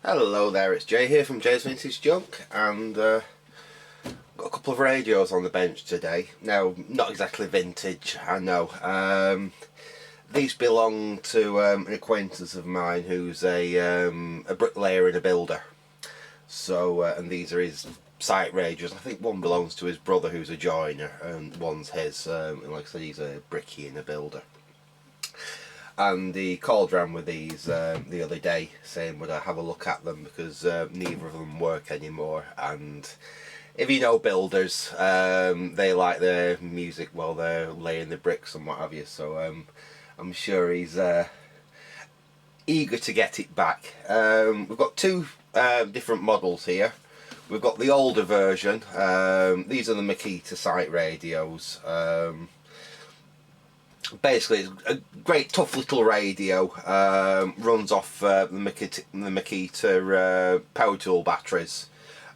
Hello there, it's Jay here from Jay's Vintage Junk, and got a couple of radios on the bench today. Now, not exactly vintage, I know. These belong to an acquaintance of mine who's a bricklayer and a builder. So, and these are his site radios. I think one belongs to his brother who's a joiner, and one's his. And like I said, he's a brickie and a builder. And he called round with these the other day, saying would I have a look at them, because neither of them work anymore. And if you know builders, they like their music while they're laying the bricks and what have you. So I'm sure he's eager to get it back. We've got two different models here. We've got the older version. These are the Makita site radios. Basically, it's a great tough little radio. Runs off the Makita power tool batteries,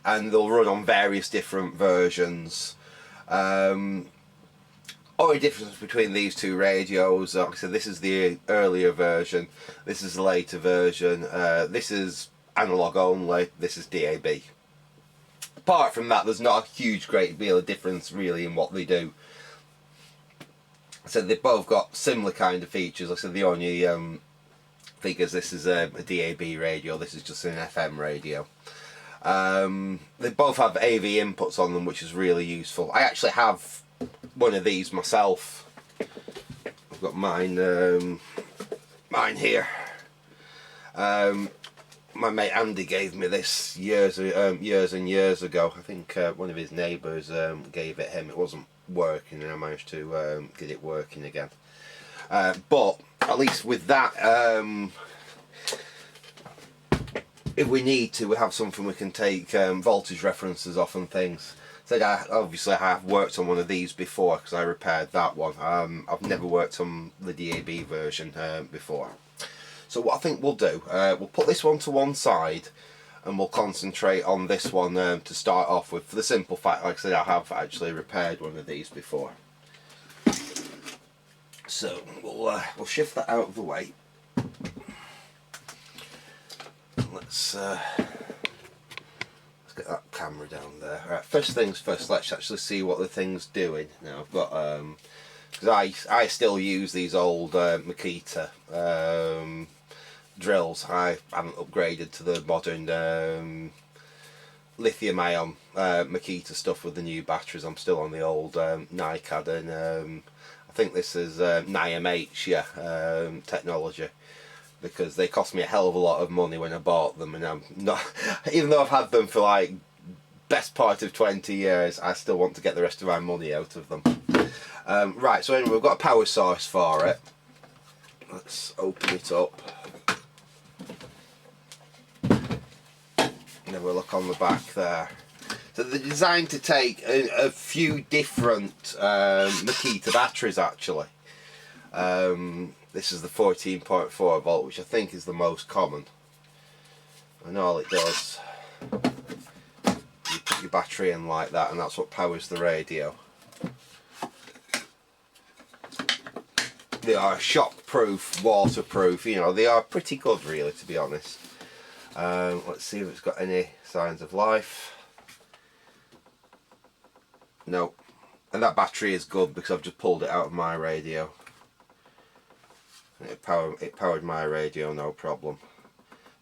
and they'll run on various different versions. Only difference between these two radios, like I said, this is the earlier version, this is the later version. This is analog only, this is DAB. Apart from that, there's not a huge great deal of difference really in what they do. So they've both got similar kind of features. Like I said, the only figures, this is a DAB radio, this is just an FM radio. They both have AV inputs on them, which is really useful. I actually have one of these myself. I've got mine here. My mate Andy gave me this years and years ago. I think one of his neighbours gave it him. It wasn't working, and I managed to get it working again. But at least with that, if we need to, we have something we can take voltage references off and things. So obviously I have worked on one of these before because I repaired that one. I've never worked on the DAB version before. So what I think we'll do, we'll put this one to one side and we'll concentrate on this one to start off with, for the simple fact, like I said, I have actually repaired one of these before. So we'll shift that out of the way. Let's get that camera down there. Right, first things first, let's actually see what the thing's doing. Now I've got, because I still use these old Makita drills. I haven't upgraded to the modern lithium ion Makita stuff with the new batteries. I'm still on the old NiCad, and I think this is NiMH technology, because they cost me a hell of a lot of money when I bought them, and I'm not, even though I've had them for like best part of 20 years, I still want to get the rest of my money out of them. Right, so anyway, we've got a power source for it. Let's open it up. Have a look on the back there. So they're designed to take a few different Makita batteries actually. This is the 14.4 volt, which I think is the most common. And all it does, you put your battery in like that, and that's what powers the radio. They are shock-proof, waterproof, you know, they are pretty good really, to be honest. Let's see if it's got any signs of life. No. And that battery is good because I've just pulled it out of my radio. And it powered my radio, no problem.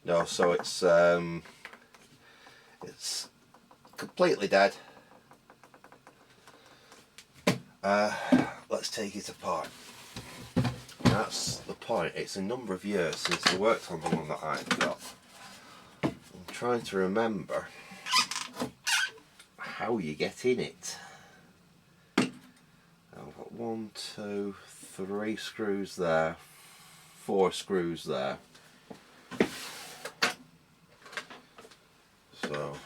No, so it's completely dead. Let's take it apart. That's the point. It's a number of years since I worked on the one that I've got. I'm trying to remember how you get in it. I've got 1, 2, 3 screws there, 4 screws there. So,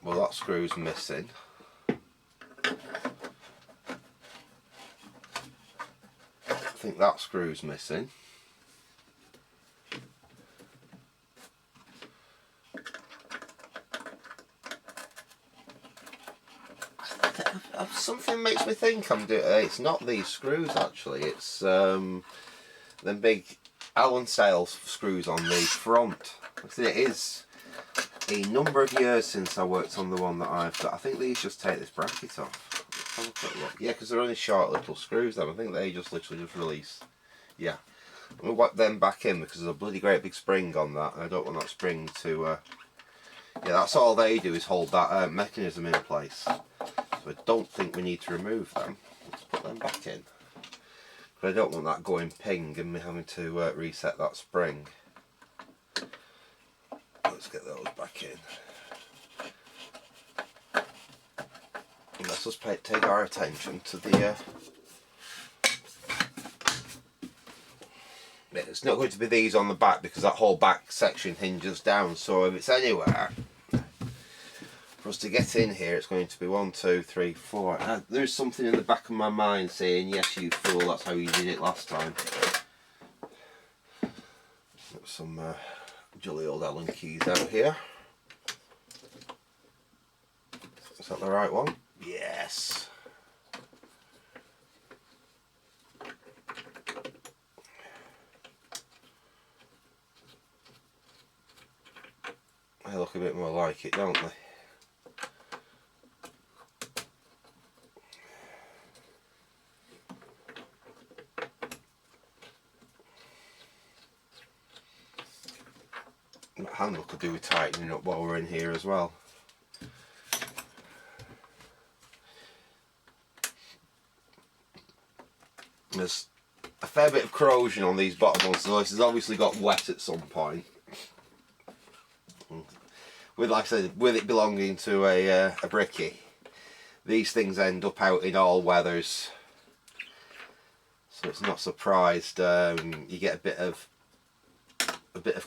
well, that screw's missing. I think that screw's missing. Something makes me think I'm doing. It's not these screws actually. It's them big Allen style screws on the front. It is a number of years since I worked on the one that I've got. I think these just take this bracket off. Let's have a quick look. Yeah, because they're only short little screws then. I think they just literally just release. Yeah. I'm going to whack them back in because there's a bloody great big spring on that, and I don't want that spring to... yeah, that's all they do is hold that mechanism in place. So I don't think we need to remove them. Let's put them back in. But I don't want that going ping and me having to reset that spring. Let's get those back in. And let's just take our attention to the... yeah, it's not going to be these on the back because that whole back section hinges down, so if it's anywhere for us to get in here, it's going to be 1, 2, 3, 4. There's something in the back of my mind saying, yes you fool, that's how you did it last time. Got some jolly old Allen keys out here. Is that the right one? Yes. They look a bit more like it, don't they? That handle could do with tightening up while we're in here as well. There's a fair bit of corrosion on these bottom ones, so this has obviously got wet at some point. With, like I said, with it belonging to a brickie, these things end up out in all weathers, so it's not surprised you get a bit of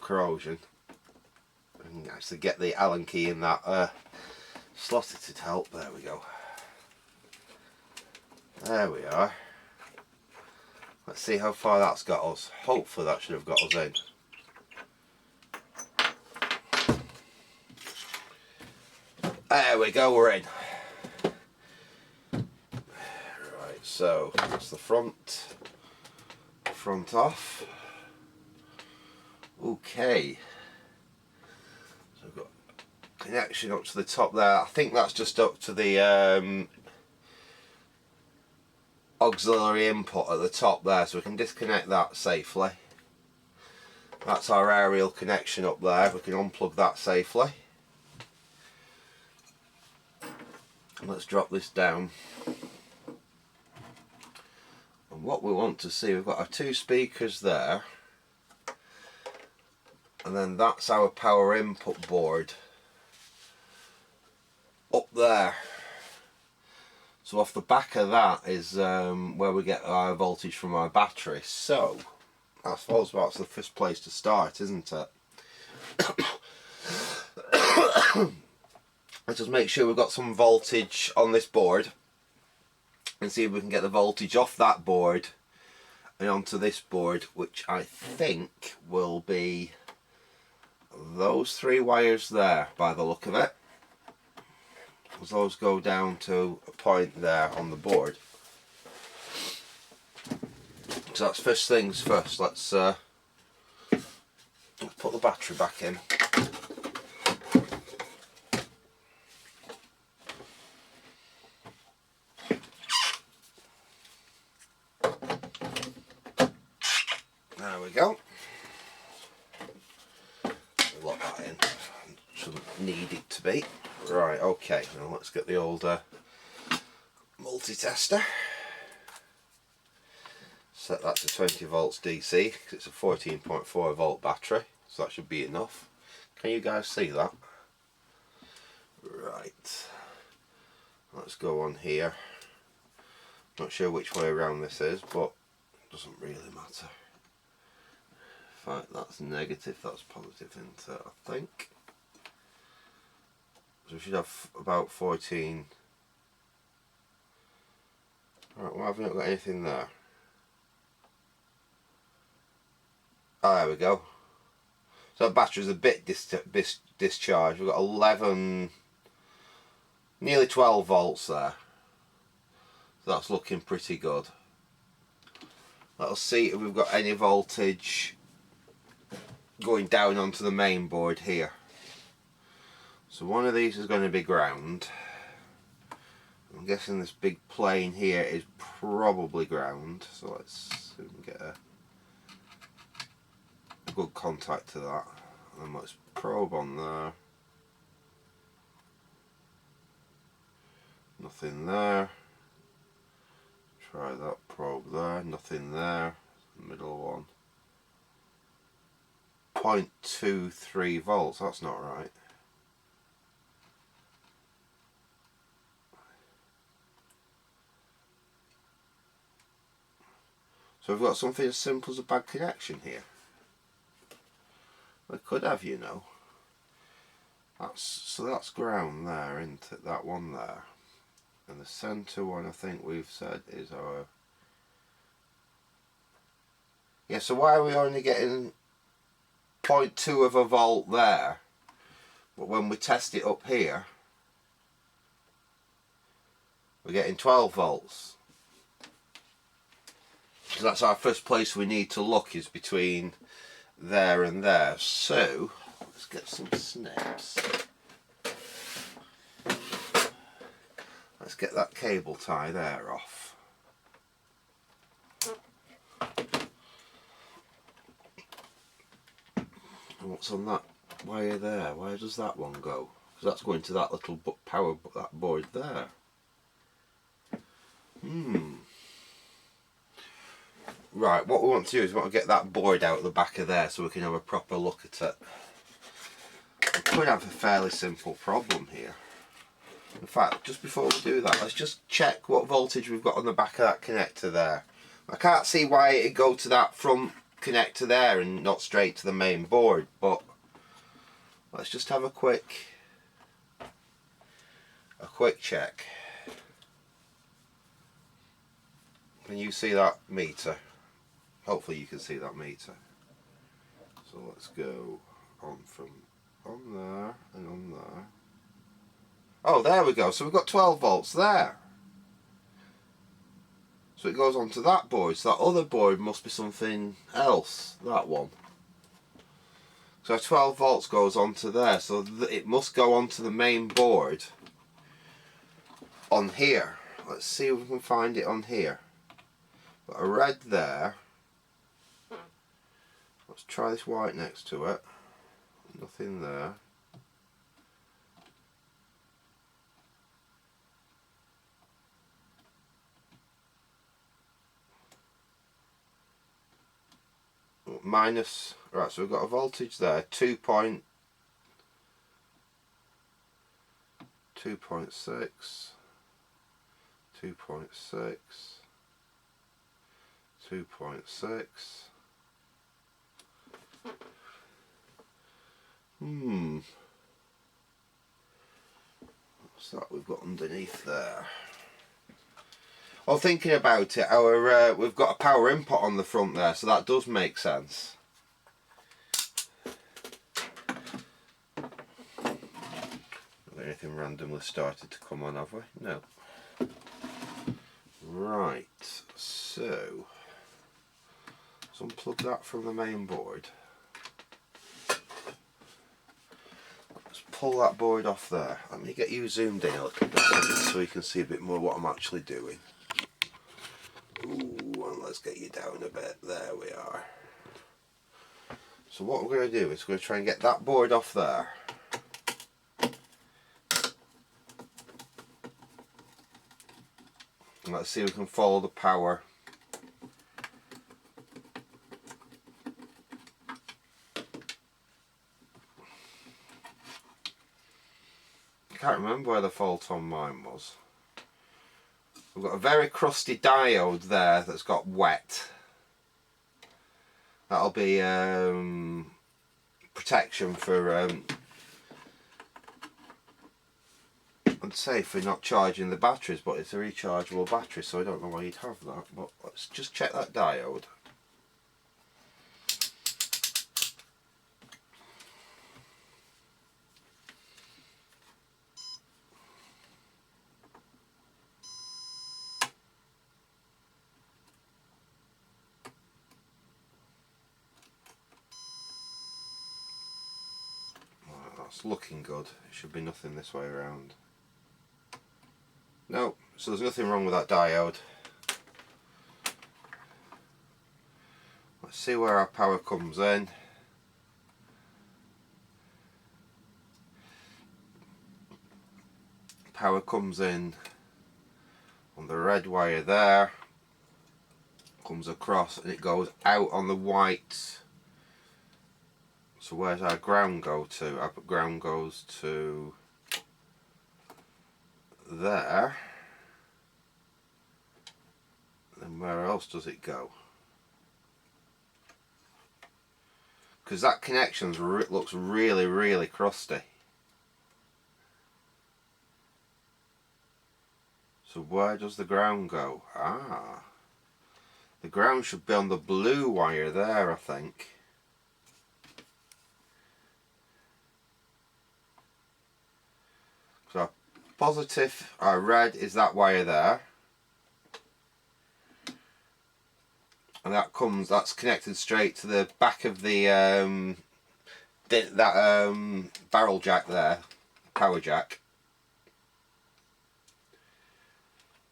corrosion. And actually get the Allen key in that slot, it'd help. There we go. There we are. Let's see how far that's got us. Hopefully that should have got us in. There we go, we're in. Right, so that's the front off. Okay. So we've got connection up to the top there. I think that's just up to the auxiliary input at the top there, so we can disconnect that safely. That's our aerial connection up there. We can unplug that safely. Let's drop this down, and what we want to see, we've got our 2 speakers there, and then that's our power input board up there. So off the back of that is where we get our voltage from our battery. So I suppose that's the first place to start, isn't it? Let's just make sure we've got some voltage on this board and see if we can get the voltage off that board and onto this board, which I think will be those 3 wires there by the look of it, because those go down to a point there on the board. So that's first things first. Let's put the battery back in. There we go. Lock that in. Shouldn't need it to be. Right, okay, now let's get the old multi-tester. Set that to 20 volts DC, because it's a 14.4 volt battery, so that should be enough. Can you guys see that? Right. Let's go on here. Not sure which way around this is, but it doesn't really matter. In fact, that's negative, that's positive, isn't it, I think. So we should have about 14. Right, why have we not got anything there? Oh, there we go. So that battery's a bit discharged. We've got 11, nearly 12 volts there. So that's looking pretty good. Let's see if we've got any voltage going down onto the main board here. So one of these is going to be ground. I'm guessing this big plane here is probably ground, so let's see if we can get a good contact to that. And let's probe on there. Nothing there. Try that probe there. Nothing there. Middle one. 0.23 volts. That's not right. So we've got something as simple as a bad connection here. We could have, you know. So that's ground there, isn't it? That one there. And the centre one, I think we've said, is our... Yeah, so why are we only getting 0.2 of a volt there? But when we test it up here, we're getting 12 volts. So that's our first place we need to look, is between there and there. So let's get some snips. Let's get that cable tie there off. And what's on that wire there? Where does that one go? Because that's going to that little power that board there. Right, what we want to do is we want to get that board out the back of there so we can have a proper look at it. We could have a fairly simple problem here. In fact, just before we do that, let's just check what voltage we've got on the back of that connector there. I can't see why it'd go to that front connector there and not straight to the main board, but let's just have a quick check. Can you see that meter? Hopefully you can see that meter. So let's go on from on there and on there. Oh, there we go. So we've got 12 volts there. So it goes onto that board. So that other board must be something else. That one. So 12 volts goes onto there. So it must go onto the main board on here. Let's see if we can find it on here. Got a red there. Let's try this white next to it. Nothing there. Minus, right, so we've got a voltage there, 2.6, 2.6, 2.6. What's that we've got underneath there? Well, thinking about it, we've got a power input on the front there, so that does make sense. Have anything randomly started to come on, have we? No. Right, so let's unplug that from the main board. Let's pull that board off there. Let me get you zoomed in a little bit so you can see a bit more what I'm actually doing. Ooh, and let's get you down a bit. There we are. So what we're going to do is we're going to try and get that board off there. And let's see if we can follow the power. I can't remember where the fault on mine was. We've got a very crusty diode there that's got wet. That'll be protection for I'd say for not charging the batteries, but it's a rechargeable battery, so I don't know why you'd have that. But let's just check that diode. That's looking good. It should be nothing this way around. No, so there's nothing wrong with that diode. Let's see where our power comes in. Power comes in on the red wire there, comes across and it goes out on the white. So where's our ground go to? Our ground goes to there. Then where else does it go? Because that connection looks really crusty. So where does the ground go? Ah, the ground should be on the blue wire there, I think. So our positive, our red is that wire there. And that's connected straight to the back of the barrel jack there, power jack.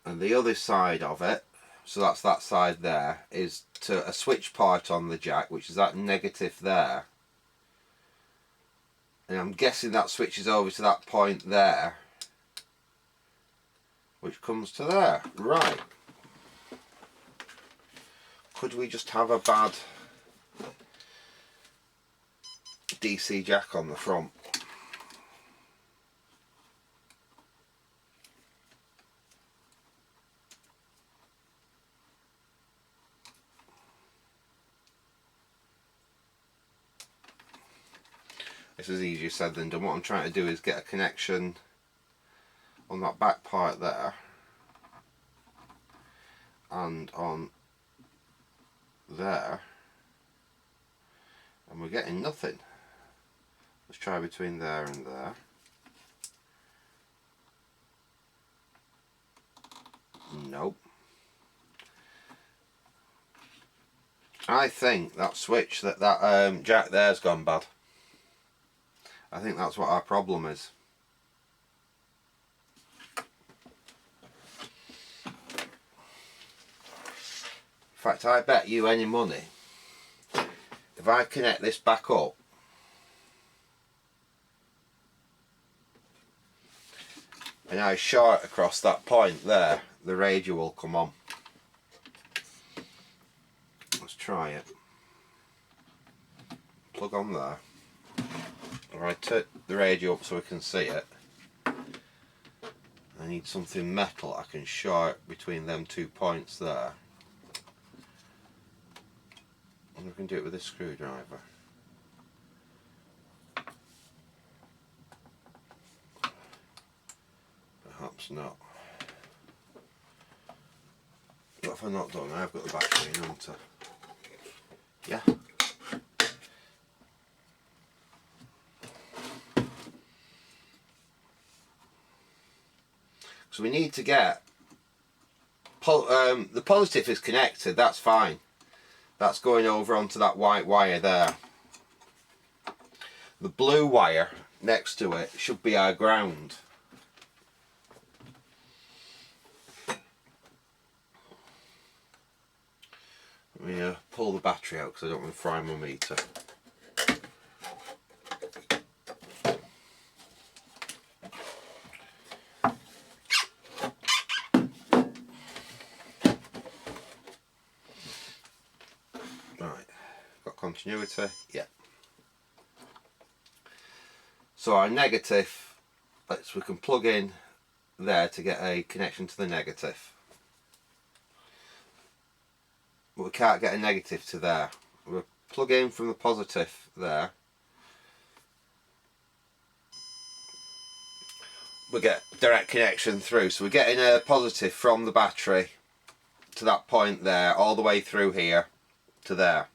And the other side of it, so that's that side there, is to a switch part on the jack, which is that negative there. And I'm guessing that switches over to that point there, which comes to there. Right. Could we just have a bad DC jack on the front? This is easier said than done. What I'm trying to do is get a connection on that back part there and on there, and we're getting nothing. Let's try between there and there. Nope. I think that switch, that jack there's gone bad. I think that's what our problem is. In fact, I bet you any money, if I connect this back up and I short across that point there, the radio will come on. Let's try it. Plug on there. Alright, turn the radio up so we can see it. I need something metal I can short between them 2 points there. And we can do it with a screwdriver. Perhaps not. What have I not done? I've got the battery in, haven't I? Yeah. So we need to get the positive is connected, that's fine. That's going over onto that white wire there. The blue wire next to it should be our ground. Let me pull the battery out because I don't want to fry my meter. Continuity, yeah. So our negative, we can plug in there to get a connection to the negative. But we can't get a negative to there. We'll plug in from the positive there. We get direct connection through. So we're getting a positive from the battery to that point there, all the way through here to there.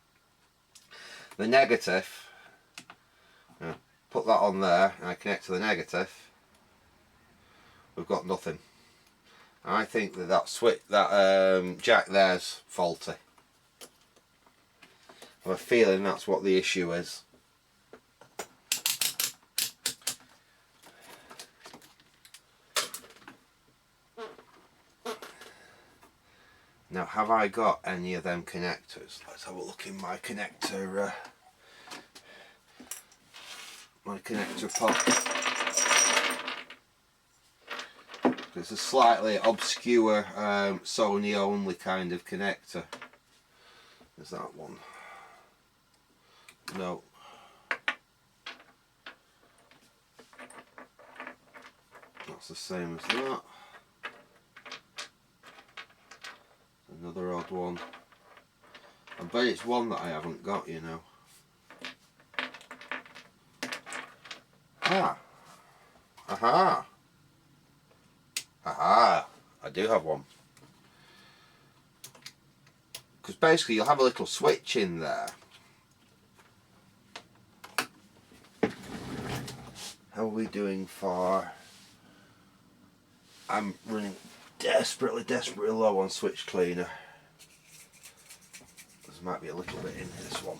The negative, put that on there and I connect to the negative, we've got nothing. I think that switch, that jack there's faulty. I have a feeling that's what the issue is. Now, have I got any of them connectors? Let's have a look in my connector pocket. It's a slightly obscure Sony only kind of connector. Is that one? No. That's the same as that. Another odd one. I bet it's one that I haven't got, you know. Ah. Aha. Aha. I do have one. Because basically you'll have a little switch in there. How are we doing for... I'm running desperately low on switch cleaner. There might be a little bit in this one.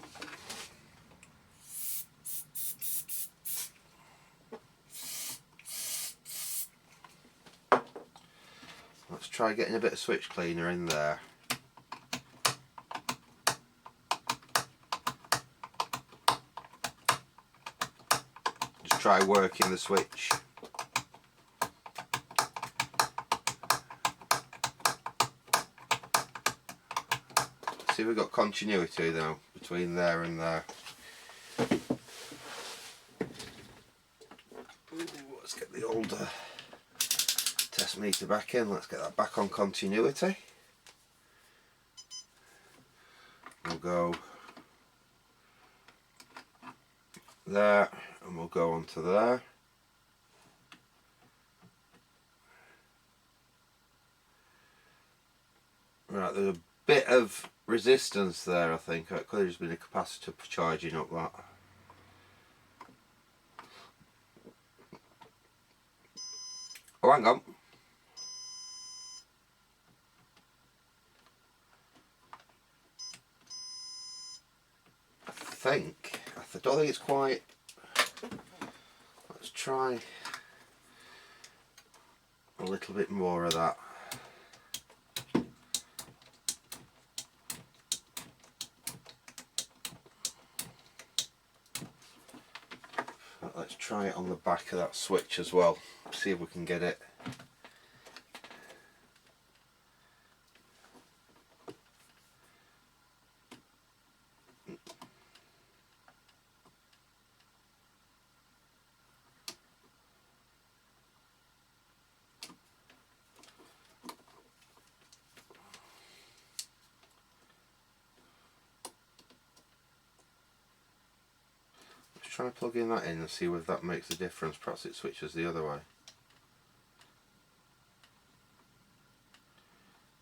Let's try getting a bit of switch cleaner in there. Just try working the switch. See, we've got continuity though between there and there. Ooh, let's get the old test meter back in. Let's get that back on continuity. We'll go there and we'll go onto there. Right, there's a bit of resistance there, I think. It could have just been a capacitor charging up that. Oh, hang on. I don't think it's quite. Let's try a little bit more of that. Let's try it on the back of that switch as well. See if we can get it. Try plugging that in and see whether that makes a difference. Perhaps it switches the other way.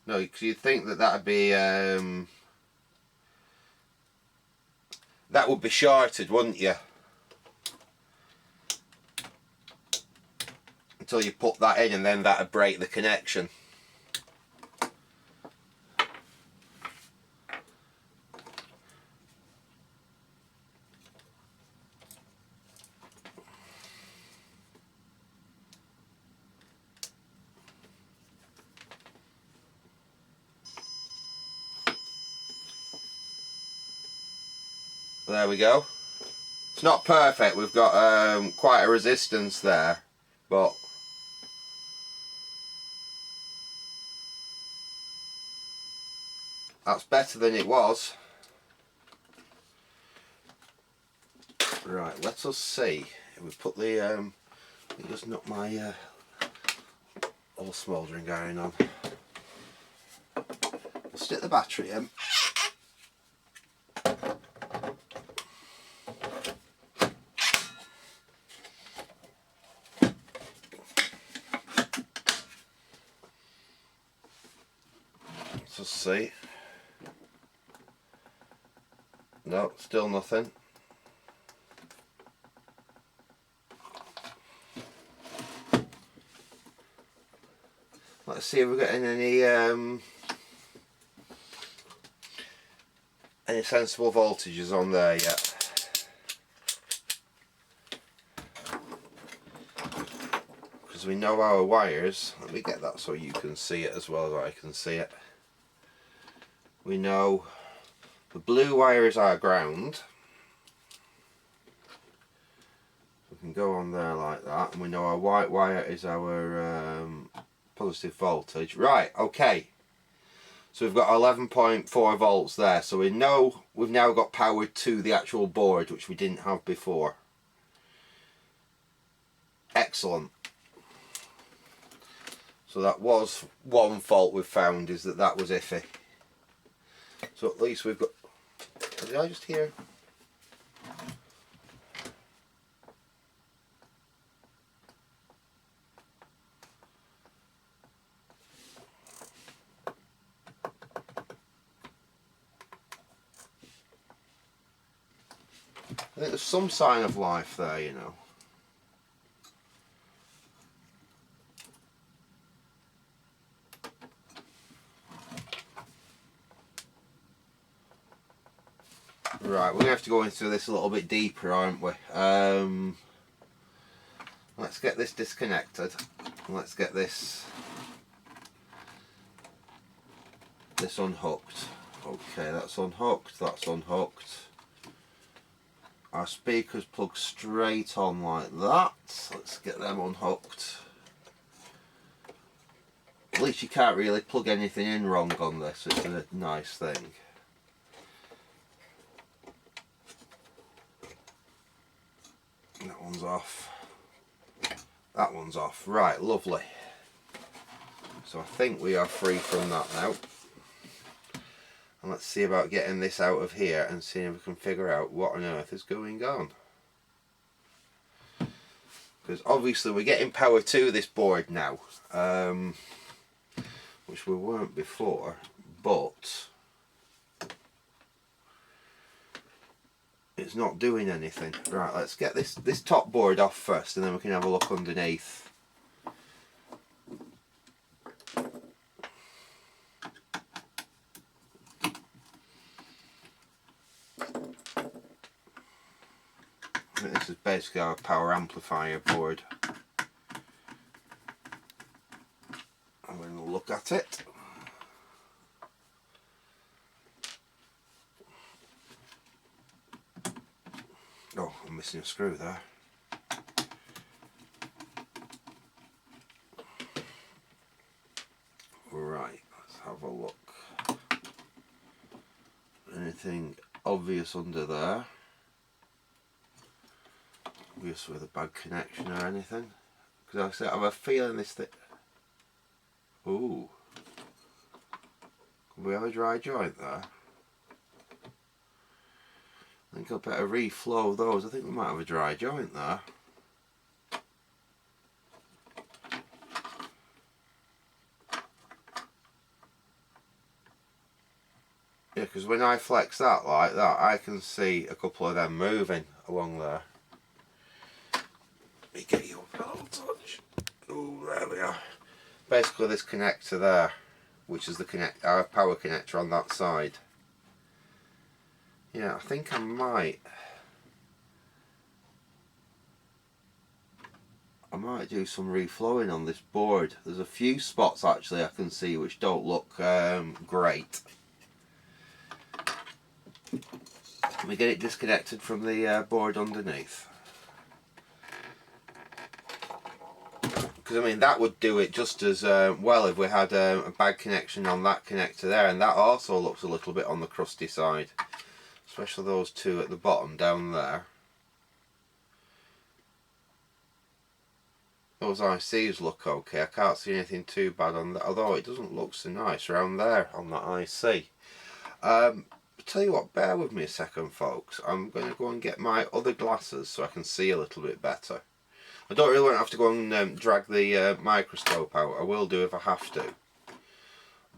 No, because you'd think that that'd be that would be shorted, wouldn't you? Until you put that in, and then that'd break the connection. There we go. It's not perfect, we've got quite a resistance there, but that's better than it was. Right, let us see if we put the it just knocked my old smouldering iron on. We'll stick the battery in. Let's see. No, still nothing. Let's see if we're getting any sensible voltages on there yet. Because we know our wires. Let me get that so you can see it as well as I can see it. We know the blue wire is our ground. We can go on there like that, and we know our white wire is our positive voltage. Right, okay. So we've got 11.4 volts there, so we know we've now got power to the actual board, which we didn't have before. Excellent. So that was one fault we've found, is that was iffy. So at least we've got... Did I just hear? I think there's some sign of life there, you know. Right, we're going to have to go into this a little bit deeper, aren't we? Let's get this disconnected. Let's get this unhooked. Okay, that's unhooked, that's unhooked. Our speakers plug straight on like that. Let's get them unhooked. At least you can't really plug anything in wrong on this, it's a nice thing. That one's off. That one's off. Right, lovely. So I think we are free from that now. And let's see about getting this out of here and seeing if we can figure out what on earth is going on. Because obviously we're getting power to this board now, which we weren't before, but it's not doing anything. Right, let's get this top board off first, and then we can have a look underneath. This is basically our power amplifier board. I'm going to look at it. Oh, I'm missing a screw there. Right, let's have a look. Anything obvious under there? Obvious with a bad connection or anything? Because I have a feeling this thing... Ooh. Could we have a dry joint there? I think I'll better reflow those. I think we might have a dry joint there. Yeah, because when I flex that like that, I can see a couple of them moving along there. Let me get you up a little touch. Oh, there we are. Basically this connector there, which is our power connector on that side. Yeah, I think I might do some reflowing on this board. There's a few spots actually I can see which don't look great. Let me get it disconnected from the board underneath. Because I mean that would do it just as well if we had a bad connection on that connector there, and that also looks a little bit on the crusty side. Especially those two at the bottom down there. Those ICs look okay. I can't see anything too bad on that, although it doesn't look so nice around there on that IC. Tell you what, bear with me a second folks. I'm going to go and get my other glasses so I can see a little bit better. I don't really want to have to go and drag the microscope out. I will do if I have to.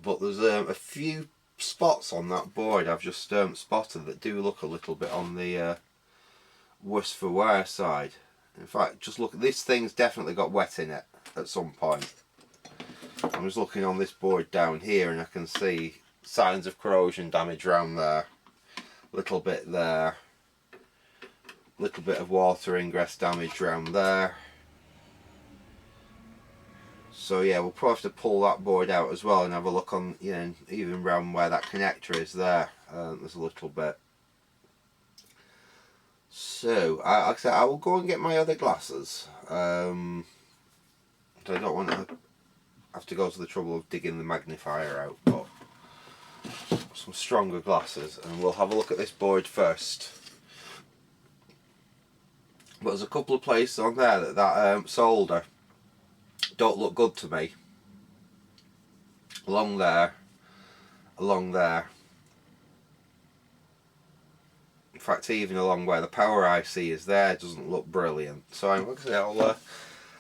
But there's a few spots on that board I've just spotted that do look a little bit on the worse for wear side. In fact, just look, this thing's definitely got wet in it at some point. I'm just looking on this board down here and I can see signs of corrosion damage around there. Little bit there. Little bit of water ingress damage around there. So yeah, we'll probably have to pull that board out as well and have a look on, you know, even around where that connector is there. There's a little bit. So, like I said, I will go and get my other glasses. I don't want to have to go to the trouble of digging the magnifier out, but some stronger glasses, and we'll have a look at this board first. But there's a couple of places on there that solder don't look good to me. Along there. In fact, even along where the power IC is there doesn't look brilliant. So I'll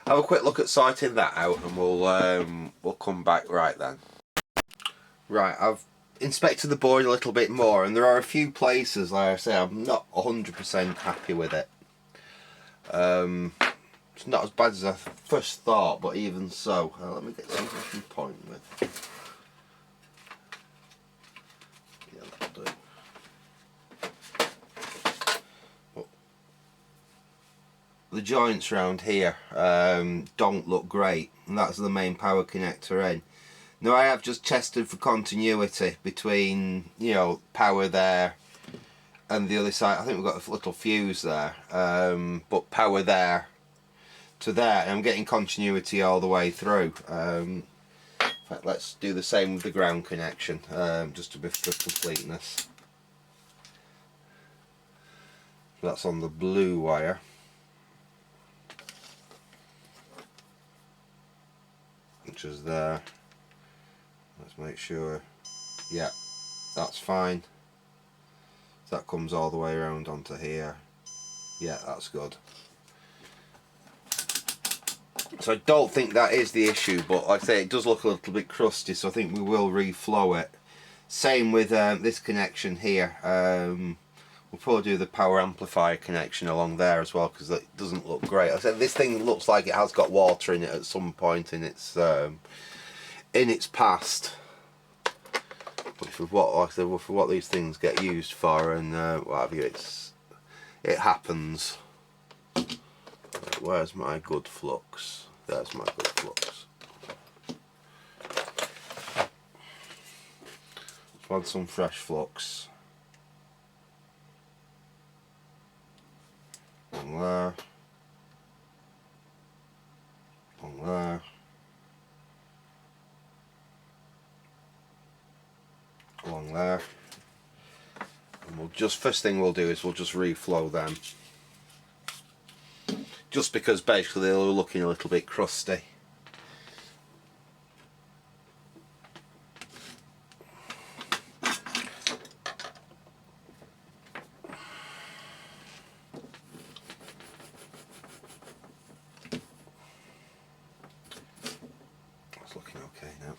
have a quick look at sorting that out, and we'll come back right then. Right, I've inspected the board a little bit more, and there are a few places, like I say, I'm not 100% happy with it. It's not as bad as I first thought, but even so, let me get something I can point with. Yeah, that'll do. The joints around here don't look great, and that's the main power connector in. Now I have just tested for continuity between, you know, power there and the other side. I think we've got a little fuse there, but power there to there, and I'm getting continuity all the way through. In fact, let's do the same with the ground connection, just to be for completeness. That's on the blue wire. Which is there. Let's make sure. Yeah, that's fine. That comes all the way around onto here. Yeah, that's good. So I don't think that is the issue, but like I say, it does look a little bit crusty, so I think we will reflow it. Same with this connection here. We'll probably do the power amplifier connection along there as well, because it doesn't look great. Like I said, this thing looks like it has got water in it at some point in its past. But for what, like I said, for what these things get used for and what have you, it happens. Where's my good flux? There's my good flux. Let's add some fresh flux. Along there. Along there. Along there. And we'll just, first thing we'll do is we'll just reflow them. Just because basically they're looking a little bit crusty. It's looking okay now.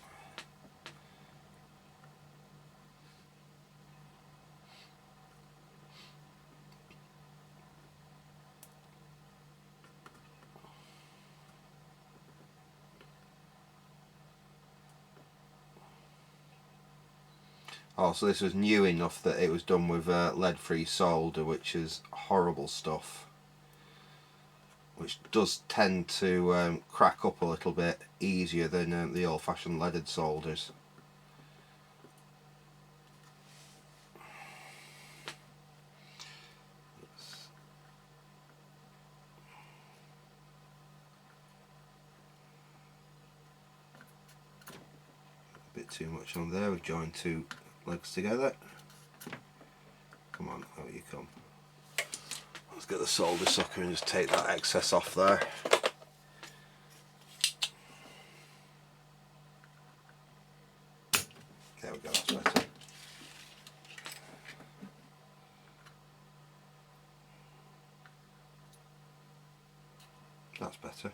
Oh, so this was new enough that it was done with lead-free solder, which is horrible stuff. Which does tend to crack up a little bit easier than the old-fashioned leaded solders. A bit too much on there. We've joined two legs together. Come on, out you come. Let's get the solder sucker and just take that excess off there. There we go, that's better. That's better.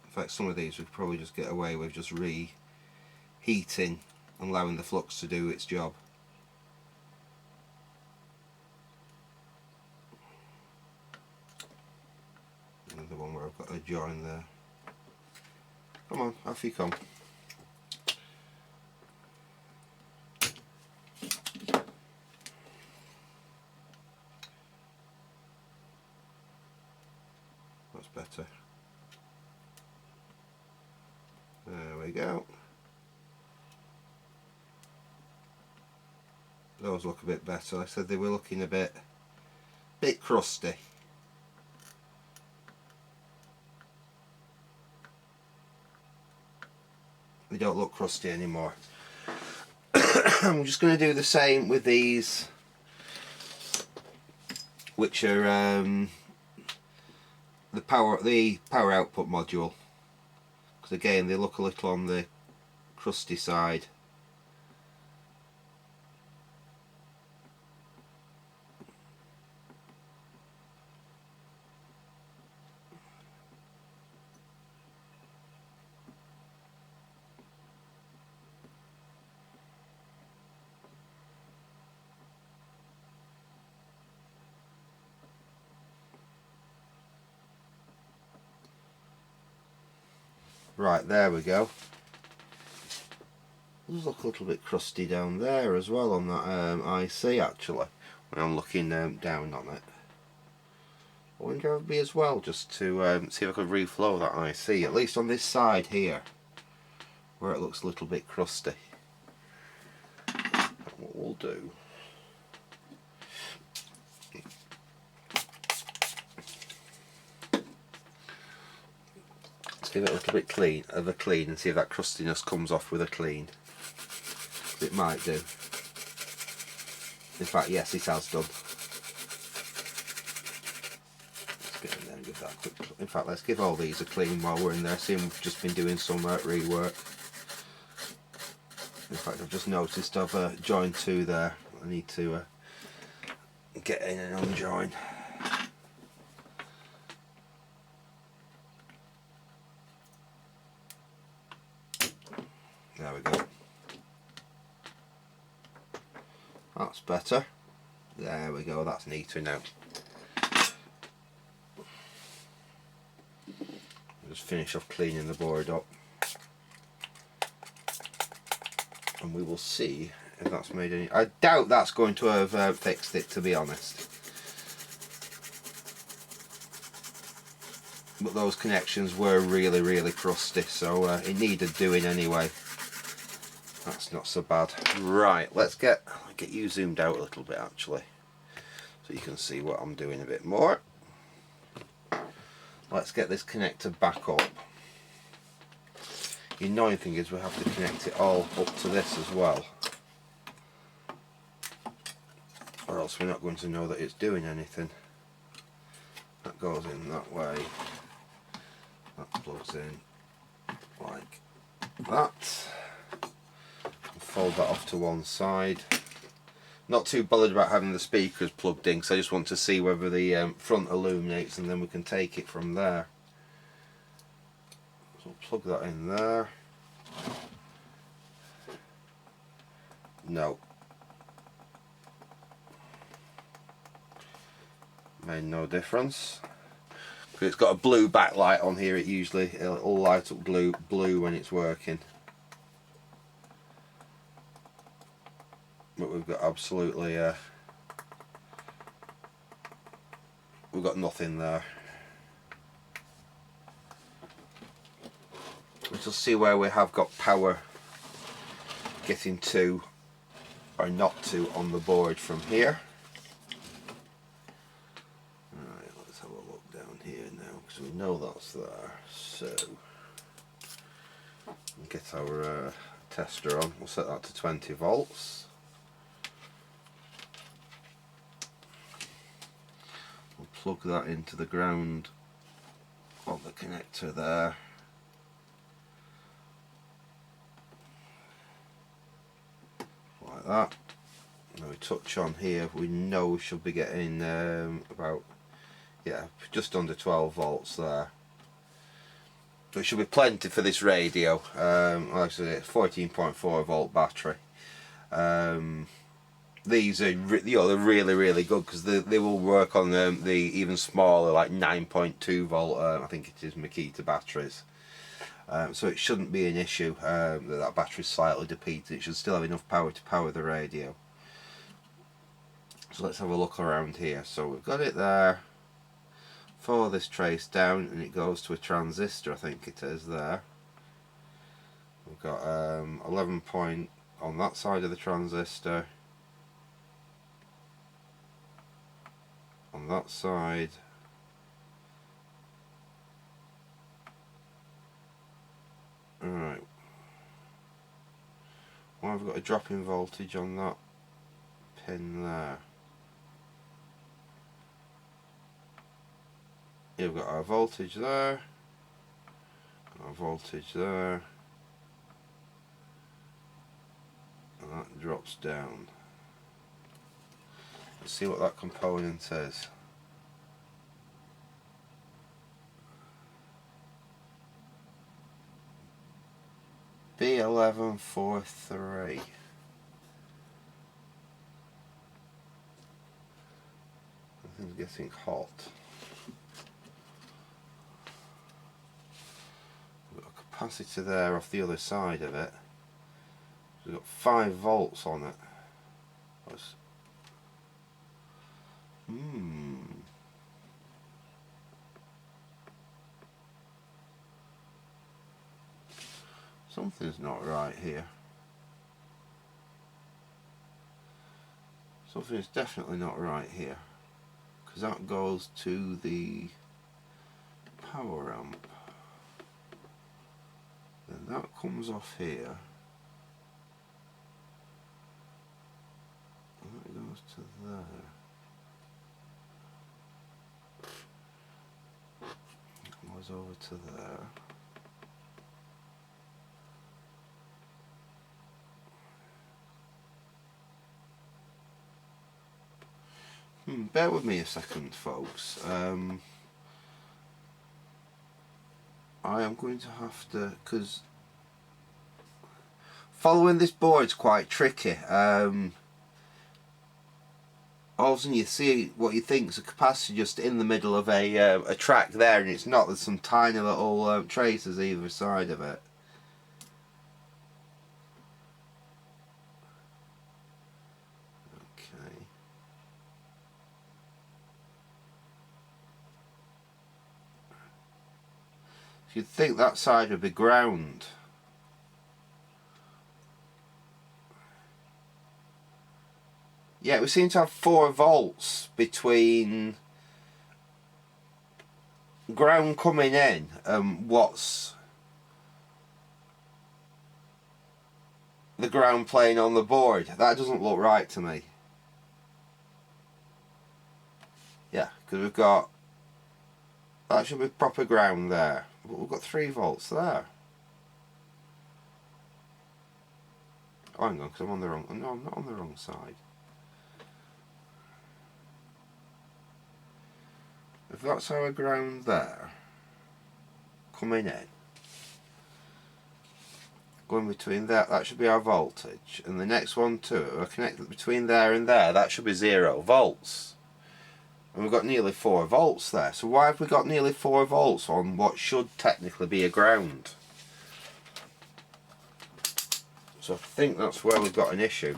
In fact, some of these we'd probably just get away with just reheating and allowing the flux to do its job. Another one where I've got a join there. Come on, off you come. better. There we go. Those look a bit better. I said they were looking a bit crusty. They don't look crusty anymore. I'm just going to do the same with these, which are the power output module, because again they look a little on the crusty side. Right, there we go. Does look a little bit crusty down there as well on that IC actually, when I'm looking down on it. I wonder if it would be as well, just to see if I could reflow that IC, at least on this side here, where it looks a little bit crusty. What we'll do, give it a little bit of a clean and see if that crustiness comes off with a clean. It might do. In fact, yes, it has done. Let's get in there and give that a quick. In fact, let's give all these a clean while we're in there. See, we've just been doing some rework. In fact, I've just noticed I've joined two there. I need to get in and unjoin. There we go. That's better. There we go, that's neater now. Just finish off cleaning the board up. And we will see if that's made any... I doubt that's going to have fixed it, to be honest. But those connections were really crusty, so it needed doing anyway. That's not so bad. Right, let's get you zoomed out a little bit actually, so you can see what I'm doing a bit more. Let's get this connector back up. The annoying thing is we have to connect it all up to this as well, or else we're not going to know that it's doing anything. That goes in that way, that plugs in like that. Fold that off to one side. Not too bothered about having the speakers plugged in, because I just want to see whether the front illuminates, and then we can take it from there. So we'll plug that in there. No. Made no difference. Because it's got a blue backlight on here, it'll light up blue when it's working. But we've got absolutely we've got nothing there. Let's just see where we have got power getting to or not to on the board from here. Alright, let's have a look down here now, because we know that's there. So get our tester on. We'll set that to 20 volts. Plug that into the ground of the connector there. Like that. Now we touch on here, we know we should be getting about, yeah, just under 12 volts there. So it should be plenty for this radio. Actually, it's 14.4 volt battery. These are they're really good, because they will work on the even smaller, like 9.2 volt I think it is, Makita batteries. So it shouldn't be an issue that battery's slightly depleted. It should still have enough power to power the radio. So let's have a look around here. So we've got it there, follow this trace down and it goes to a transistor, I think it is there. We've got 11 point on that side of the transistor, on that side, alright. Well, I've got a drop in voltage on that pin there. You've got our voltage there, our voltage there, and that drops down. Let's see what that component is. B1143. Everything's getting hot. We've got a capacitor there off the other side of it. We've got 5 volts on it. Something's not right here. Something's definitely not right here, because that goes to the power amp. Then that comes off here. And that goes to there. That goes over to there. Bear with me a second, folks. I am going to have to, because following this board's quite tricky. All of a sudden you see what you think is a capacitor just in the middle of a track there, and it's not. There's some tiny little traces either side of it. You'd think that side would be ground. Yeah, we seem to have 4 volts between ground coming in and what's the ground playing on the board. That doesn't look right to me. Yeah, because we've got, that should be proper ground there. But we've got 3 volts there. Oh, hang on, because I'm on the wrong... No, I'm not on the wrong side. If that's our ground there, coming in, going between that, that should be our voltage. And the next one too, we're connected between there and there, that should be 0 volts. And we've got nearly 4 volts there. So why have we got nearly 4 volts on what should technically be a ground? So I think that's where we've got an issue.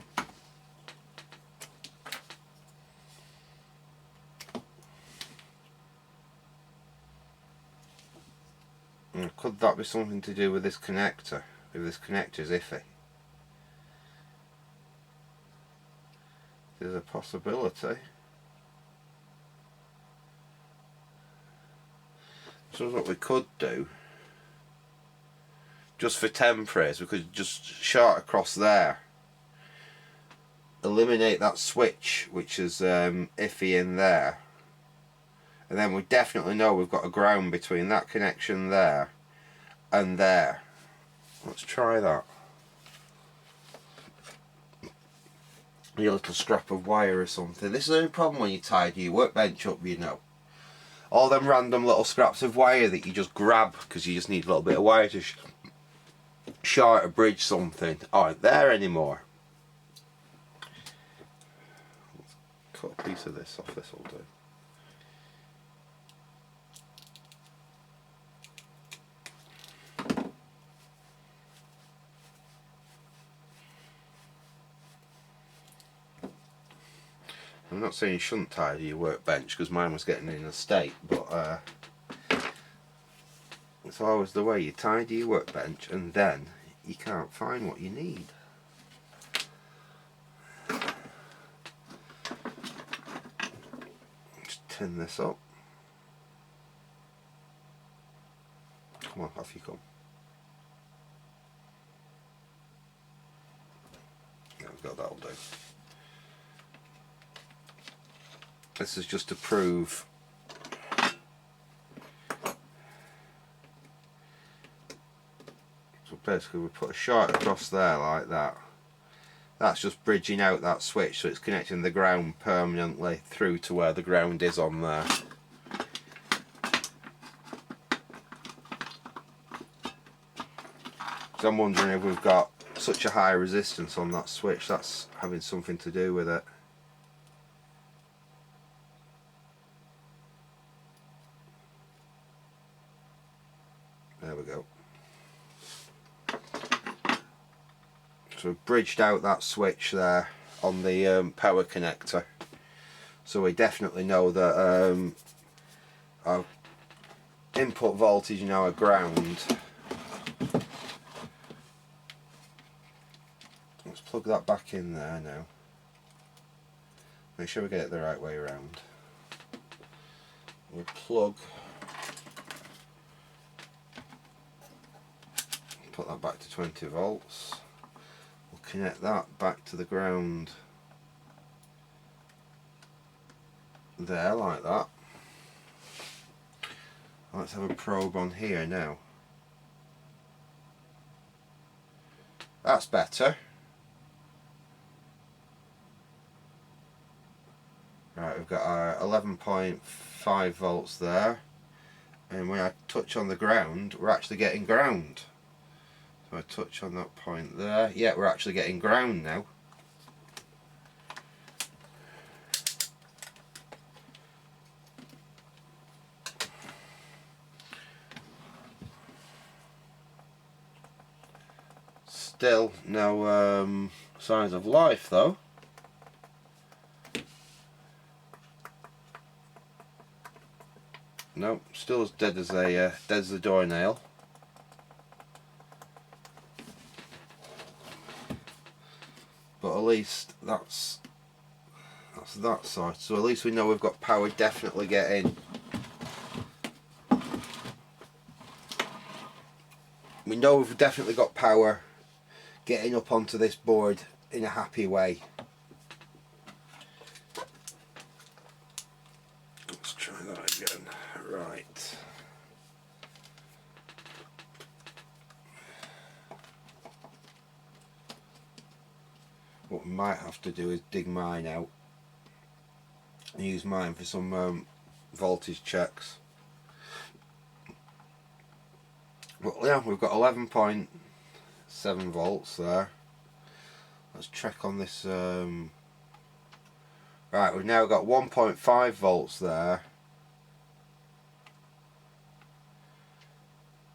And could that be something to do with this connector? If this connector's iffy? There's a possibility. So what we could do, just for temporaries, we could just short across there, eliminate that switch which is iffy in there, and then we definitely know we've got a ground between that connection there and there. Let's try that. A little scrap of wire or something. This is the only problem when you tidy your workbench up, you know. All them random little scraps of wire that you just grab because you just need a little bit of wire to short a bridge something aren't there anymore. Let's cut a piece of this off, this will do. I'm not saying you shouldn't tidy your workbench because mine was getting in a state, but it's always the way. You tidy your workbench and then you can't find what you need. Just tin this up. Come on, off you come. There we go, that'll do. This is just to prove so basically we put a short across there like that. That's just bridging out that switch, so it's connecting the ground permanently through to where the ground is on there. So I'm wondering if we've got such a high resistance on that switch, that's having something to do with it. There we go. So we've bridged out that switch there on the power connector, so we definitely know that our input voltage and our ground. Let's plug that back in there now. Make sure we get it the right way around. We'll plug, put that back to 20 volts. We'll connect that back to the ground there like that. Let's have a probe on here now. That's better. Right, we've got our 11.5 volts there, and when I touch on the ground, we're actually getting ground. So I touch on that point there, yeah, we're actually getting ground now. Still no signs of life though. Nope, still as dead as a doornail. But at least that's that side. So at least we know we've got power definitely getting. We know we've definitely got power getting up onto this board in a happy way. Let's try that again. Right. What we might have to do is dig mine out and use mine for some voltage checks. Well, yeah, we've got 11.7 volts there. Let's check on this. Right, we've now got 1.5 volts there.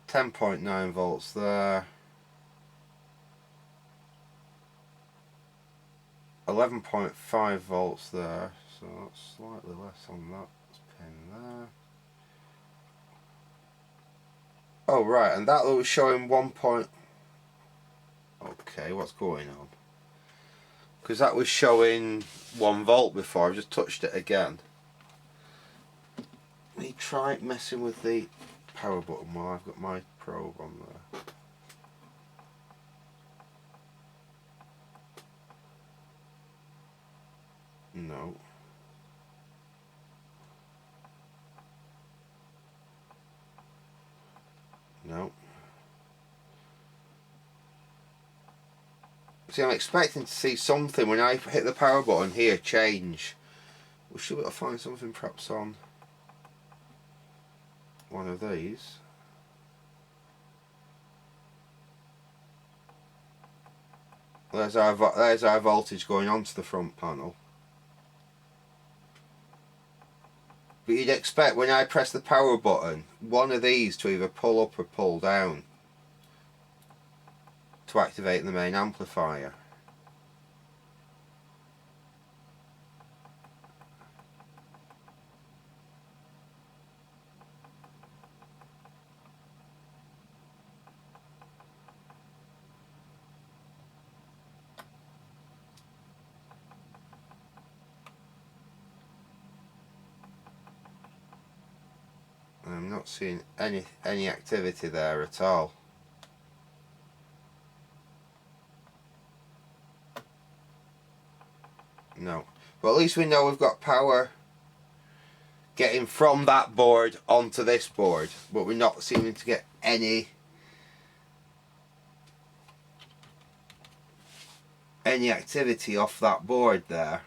10.9 volts there. 11.5 volts there, so that's slightly less on that pin there. Oh right, and that was showing 1 point. Okay, what's going on? Because that was showing 1 volt before. I've just touched it again. Let me try messing with the power button while I've got my probe on there. No. No. See, I'm expecting to see something when I hit the power button here change. We should be able to find something perhaps on one of these. There's our voltage going onto the front panel. But you'd expect when I press the power button, one of these to either pull up or pull down to activate the main amplifier. Not seeing any activity there at all. No. But at least we know we've got power getting from that board onto this board, but we're not seeming to get any activity off that board there.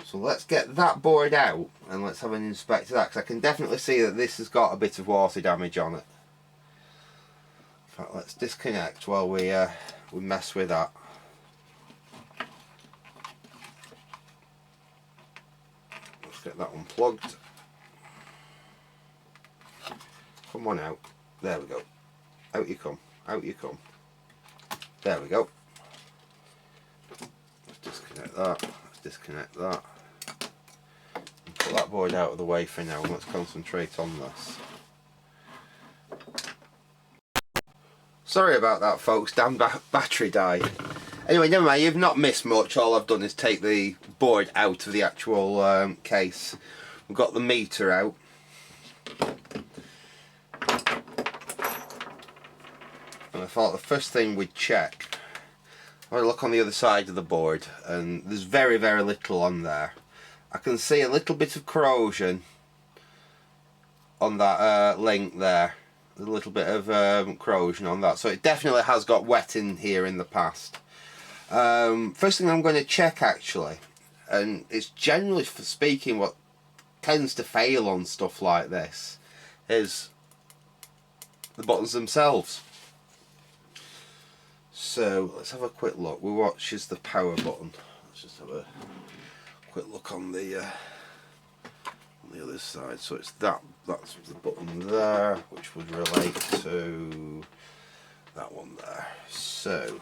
So let's get that board out and let's have an inspect of that, because I can definitely see that this has got a bit of water damage on it. In fact, let's disconnect while we mess with that. Let's get that unplugged. Come on out. There we go. Out you come. Out you come. There we go. Let's disconnect that. Let's disconnect that. And put that board out of the way for now, and let's concentrate on this. Sorry about that, folks. Damn battery died. Anyway, never mind. You've not missed much. All I've done is take the board out of the actual case. We've got the meter out. And I thought the first thing we'd check, I look on the other side of the board, and there's very little on there. I can see a little bit of corrosion on that link there. There's a little bit of corrosion on that, so it definitely has got wet in here in the past. First thing I'm going to check, actually, and it's generally speaking what tends to fail on stuff like this, is the buttons themselves. So let's have a quick look. Which is the power button. Let's just have a quick look on the other side. So it's that's the button there, which would relate to that one there. So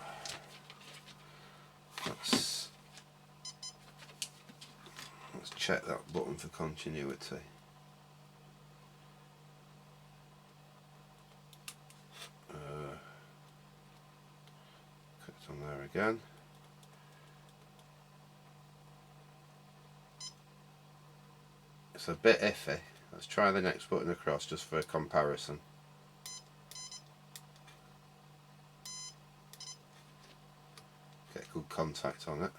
let's check that button for continuity. Click on there again. It's a bit iffy. Let's try the next button across just for a comparison. Get good contact on it.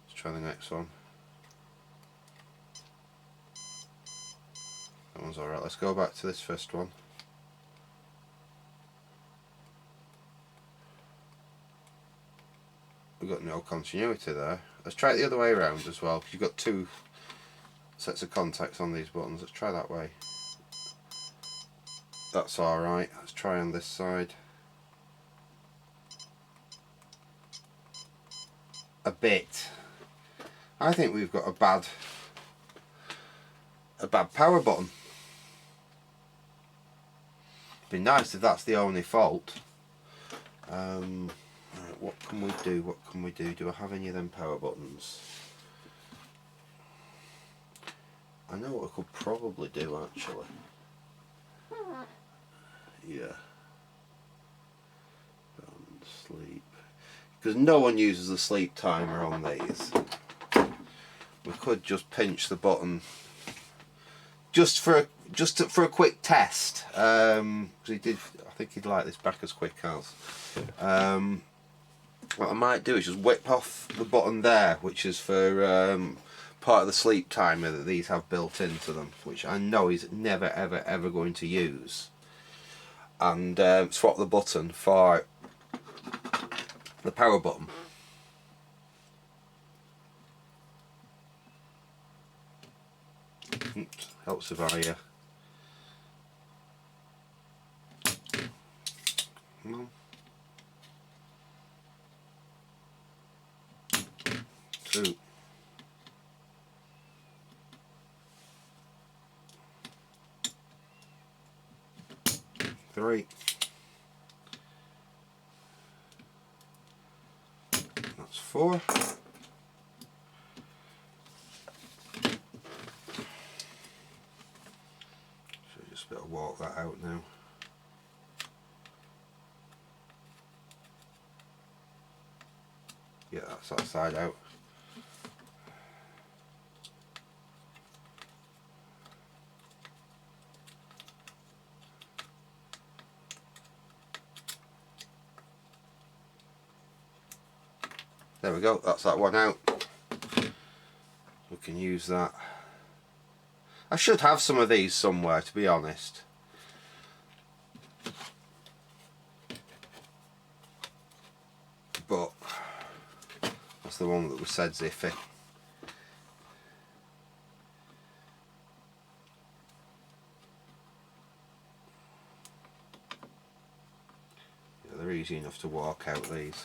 Let's try the next one. That one's alright. Let's go back to this first one. We've got no continuity there. Let's try it the other way around as well, because you've got two sets of contacts on these buttons. Let's try that way. That's alright. Let's try on this side. A bit. I think we've got a bad power button. It'd be nice if that's the only fault. Right, what can we do? What can we do? Do I have any of them power buttons? I know what I could probably do, actually. Yeah. Sleep. Because no one uses the sleep timer on these. We could just pinch the button just for a quick test. Because I think he'd like this back as quick as. What I might do is just whip off the button there, which is for part of the sleep timer that these have built into them, which I know he's never ever going to use, and swap the button for the power button. Oops, helps if I come on. 2, 3, that's 4, so just better walk that out now. Yeah, that's that side out. There we go, that's that one out. We can use that. I should have some of these somewhere, to be honest. But that's the one that was said iffy. Yeah, they're easy enough to walk out, these.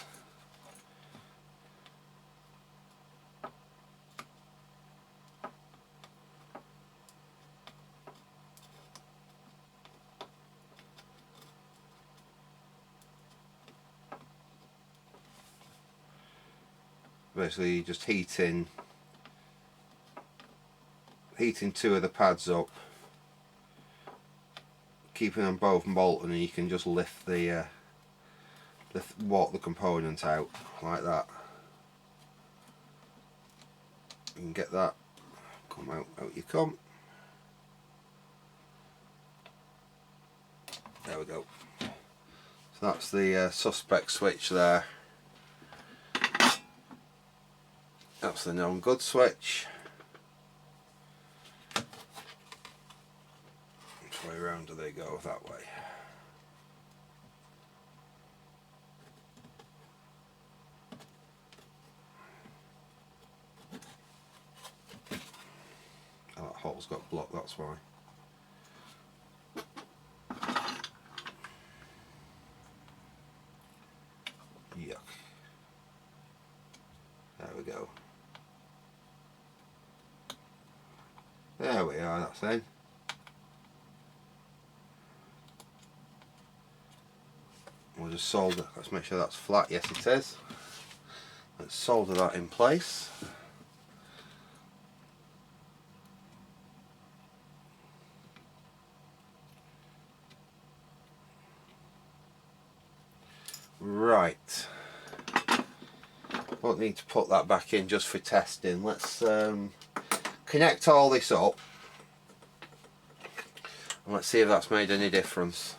Basically just heating two of the pads up, keeping them both molten, and you can just lift walk the component out like that. You can get that, come out you come. There we go. So that's the suspect switch there. That's the known good switch. Which way around do they go? That way. Oh, that hole's got blocked, that's why. Yuck. There we go. There we are, that's in. We'll just solder, let's make sure that's flat, yes it is. Let's solder that in place. Right. Won't need to put that back in just for testing. Let's connect all this up and let's see if that's made any difference.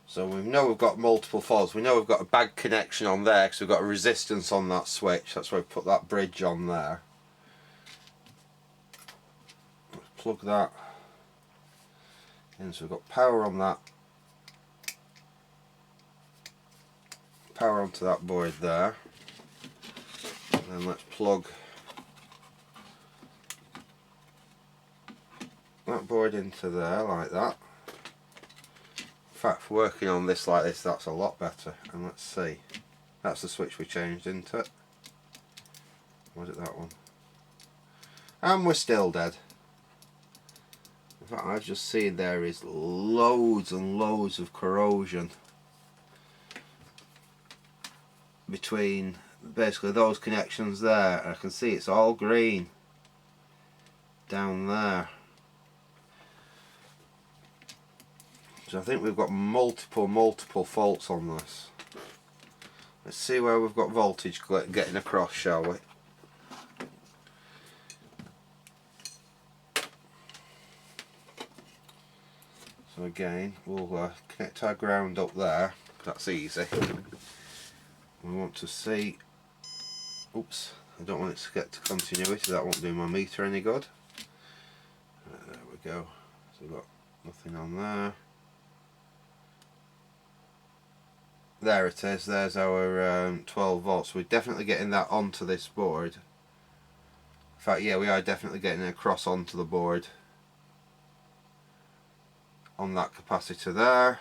So we know we've got multiple faults. We know we've got a bad connection on there because we've got a resistance on that switch. That's why we put that bridge on there. Let's plug that in. So we've got power on that. Power onto that board there. And then let's plug that board into there like that. In fact, working on this like this, that's a lot better. And let's see, that's the switch we changed into it. Was it that one? And we're still dead. In fact, I've just seen there is loads and loads of corrosion between basically those connections there. I can see it's all green down there. So I think we've got multiple faults on this. Let's see where we've got voltage getting across, shall we? So again, we'll connect our ground up there. That's easy. We want to see. Oops, I don't want it to get to continuity. That won't do my meter any good. There we go. So we've got nothing on there. There it is, there's our 12 volts. We're definitely getting that onto this board. In fact, yeah, we are definitely getting it across onto the board. On that capacitor there.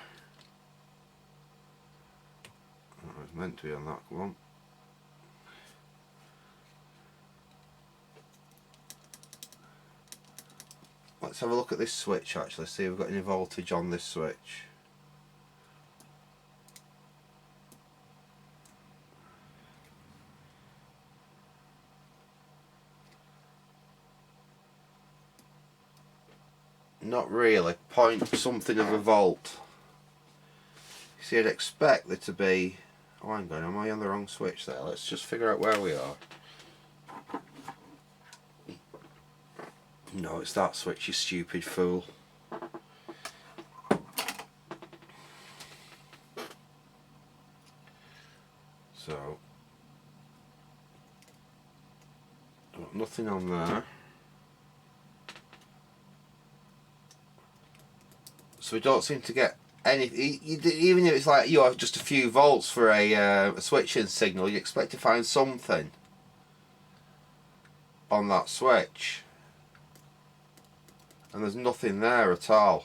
That was meant to be on that one. Let's have a look at this switch actually, see if we've got any voltage on this switch. Not really, point something of a volt. You see, I'd expect there to be. Oh, hang on, am I on the wrong switch there? Let's just figure out where we are. No, it's that switch, you stupid fool. So nothing on there. So we don't seem to get any, even if it's like you have just a few volts for a switching signal, you expect to find something on that switch, and there's nothing there at all.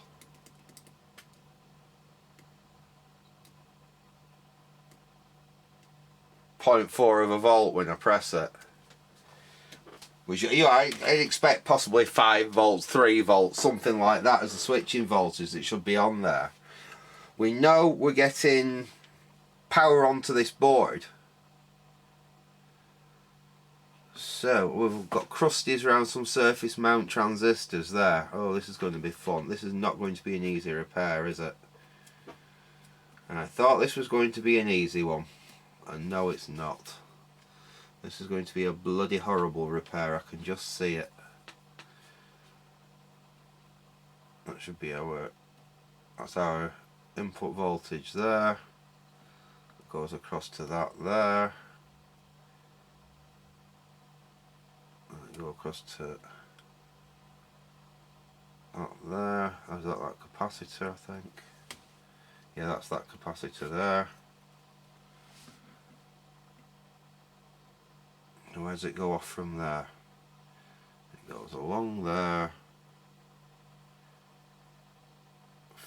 .4 of a volt when I press it. Which, you know, I'd expect possibly 5 volts, 3 volts, something like that as the switching voltage that should be on there. We know we're getting power onto this board. So we've got crusties around some surface mount transistors there. Oh, this is going to be fun. This is not going to be an easy repair, is it? And I thought this was going to be an easy one. And no, it's not. This is going to be a bloody horrible repair. I can just see it. That should be that's our input voltage there. It goes across to that there. And go across to that there. Is that capacitor, I think? Yeah, that's that capacitor there. And where does it go off from there? It goes along there.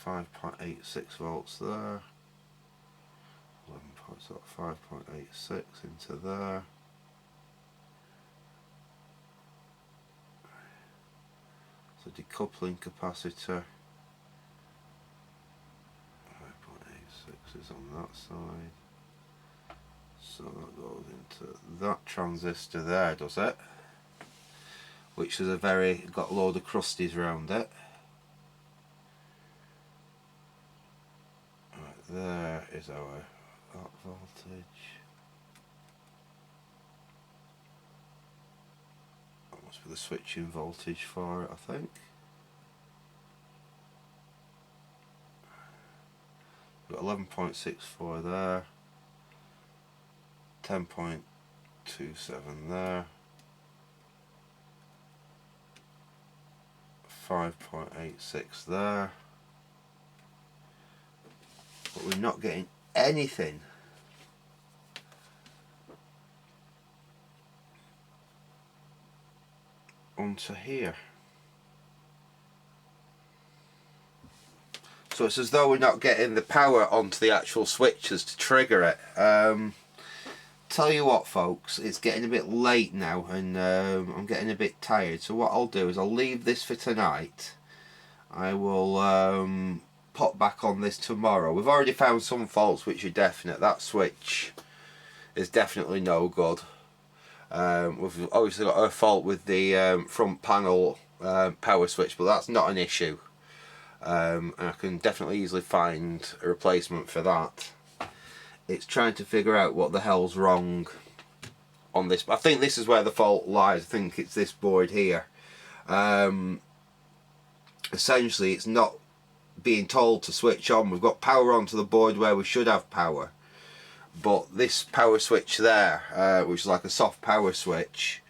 5.86 volts there. 5.86 into there. So decoupling capacitor. 5.86 is on that side. So that goes into that transistor there, does it? Which is got a load of crusties around it. Right, there is our that voltage. That must be the switching voltage for it, I think. We've got 11.64 there. 10.27 there, 5.86 there, but we're not getting anything onto here. So it's as though we're not getting the power onto the actual switches to trigger it. Tell you what, folks, it's getting a bit late now, and I'm getting a bit tired, so what I'll do is I'll leave this for tonight. I will pop back on this tomorrow. We've already found some faults which are definite. That switch is definitely no good. We've obviously got a fault with the front panel power switch, but that's not an issue. And I can definitely easily find a replacement for that. It's trying to figure out what the hell's wrong on this. I think this is where the fault lies. I think it's this board here. Essentially, it's not being told to switch on. We've got power onto the board where we should have power, but this power switch there, which is like a soft power switch,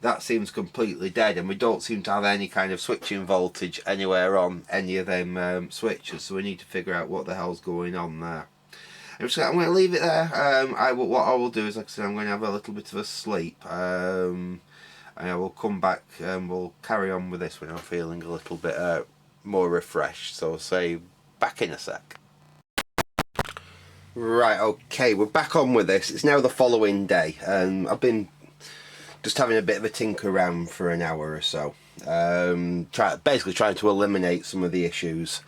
that seems completely dead, and we don't seem to have any kind of switching voltage anywhere on any of them switches. So we need to figure out what the hell's going on there. I'm going to leave it there. What I will do is, like I said, I'm going to have a little bit of a sleep, and I will come back and we'll carry on with this when I'm feeling a little bit more refreshed. So I'll say back in a sec. Right, okay, we're back on with this. It's now the following day, and I've been just having a bit of a tinker around for an hour or so, basically trying to eliminate some of the issues.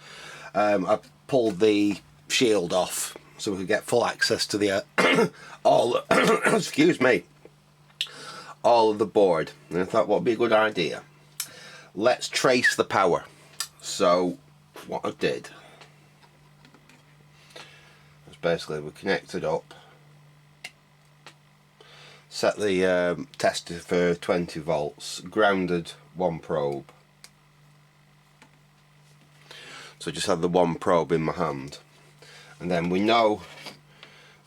I pulled the shield off so we could get full access to the excuse me, all of the board, and I thought what would be a good idea, let's trace the power. So what I did was basically we connected up, set the tester for 20 volts, grounded one probe, so I just had the one probe in my hand. And then we know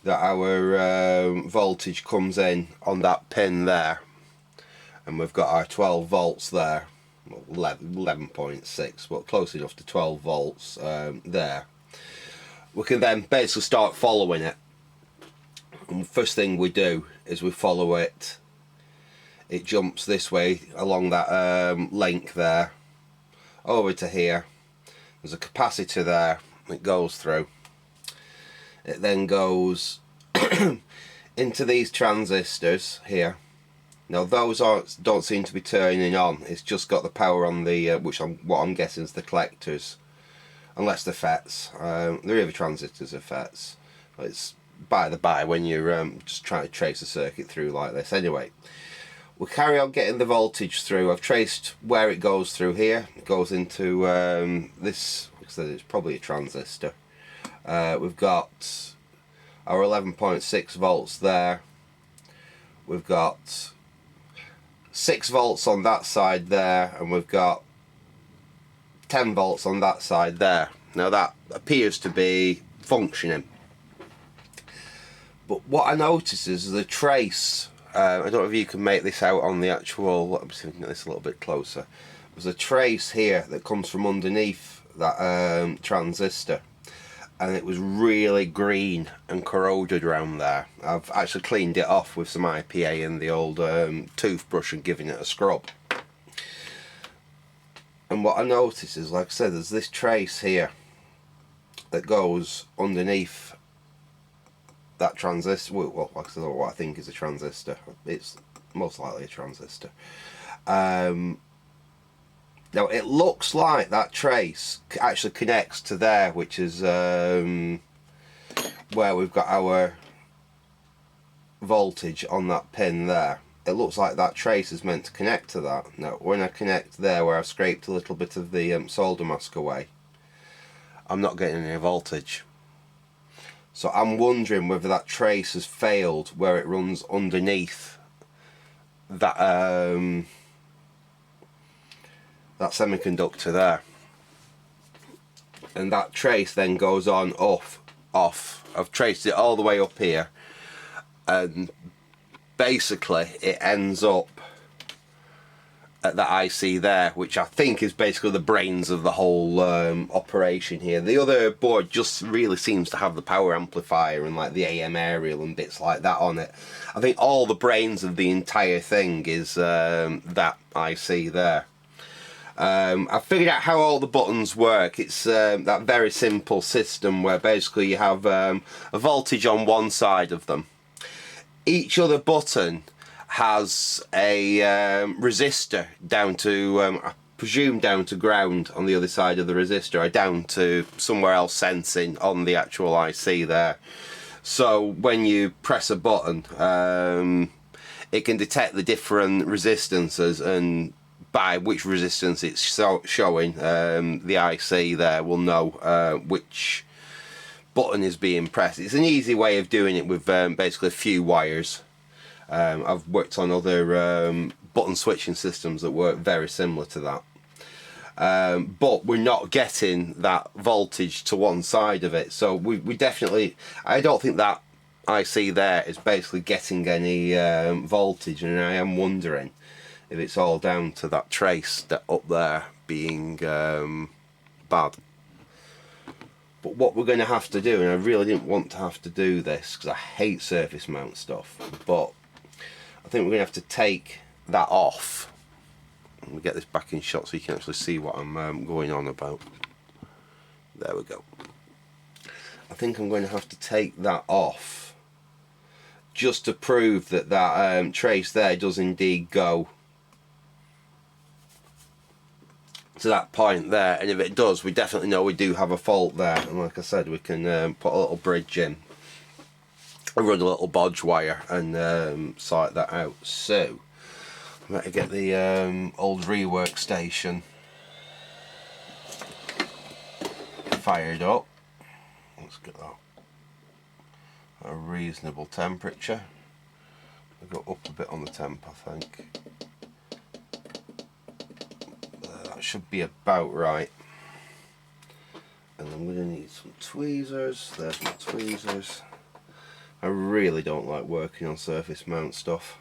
that our voltage comes in on that pin there, and we've got our 12 volts there, well, 11.6, but close enough to 12 volts there. We can then basically start following it. And first thing we do is we follow it. It jumps this way along that length there over to here. There's a capacitor there it goes through. It then goes into these transistors here. Now those don't seem to be turning on. It's just got the power on the what I'm guessing is the collectors, unless they're FETs. They're either transistors or FETs. It's by the by when you're just trying to trace a circuit through like this. Anyway, we'll carry on getting the voltage through. I've traced where it goes through here. It goes into this, like I said, it's probably a transistor. We've got our 11.6 volts there. We've got 6 volts on that side there, and we've got 10 volts on that side there. Now that appears to be functioning. But what I notice is the trace, I don't know if you can make this out on the actual, let me see if I can get this a little bit closer. There's a trace here that comes from underneath that transistor, and it was really green and corroded around there. I've actually cleaned it off with some IPA and the old toothbrush and given it a scrub. And what I notice is, like I said, there's this trace here that goes underneath that transistor. Well, like I said, what I think is a transistor. It's most likely a transistor. Now it looks like that trace actually connects to there, which is where we've got our voltage on that pin there. It looks like that trace is meant to connect to that. Now when I connect there where I've scraped a little bit of the solder mask away, I'm not getting any voltage. So I'm wondering whether that trace has failed where it runs underneath that that semiconductor there, and that trace then goes on off. I've traced it all the way up here, and basically it ends up at that IC there, which I think is basically the brains of the whole operation here. The other board just really seems to have the power amplifier and like the AM aerial and bits like that on it. I think all the brains of the entire thing is that IC there. I figured out how all the buttons work. It's that very simple system where basically you have a voltage on one side of them. Each other button has a resistor down to, I presume down to ground on the other side of the resistor, or down to somewhere else sensing on the actual IC there. So when you press a button, it can detect the different resistances, and by which resistance it's showing, the IC there will know which button is being pressed. It's an easy way of doing it with basically a few wires. I've worked on other button switching systems that work very similar to that. But we're not getting that voltage to one side of it, so we definitely, I don't think that IC there is basically getting any voltage, and I am wondering if it's all down to that trace that up there being bad. But what we're going to have to do, and I really didn't want to have to do this because I hate surface mount stuff, but I think we're going to have to take that off. Let me get this back in shot so you can actually see what I'm going on about. There we go. I think I'm going to have to take that off just to prove that that trace there does indeed go to that point there, and if it does, we definitely know we do have a fault there. And like I said, we can put a little bridge in and run a little bodge wire and sort that out. So I'm going to get the old rework station fired up. Let's get that at a reasonable temperature. We'll go up a bit on the temp, I think. That should be about right. And I'm going to need some tweezers. There's my tweezers. I really don't like working on surface mount stuff.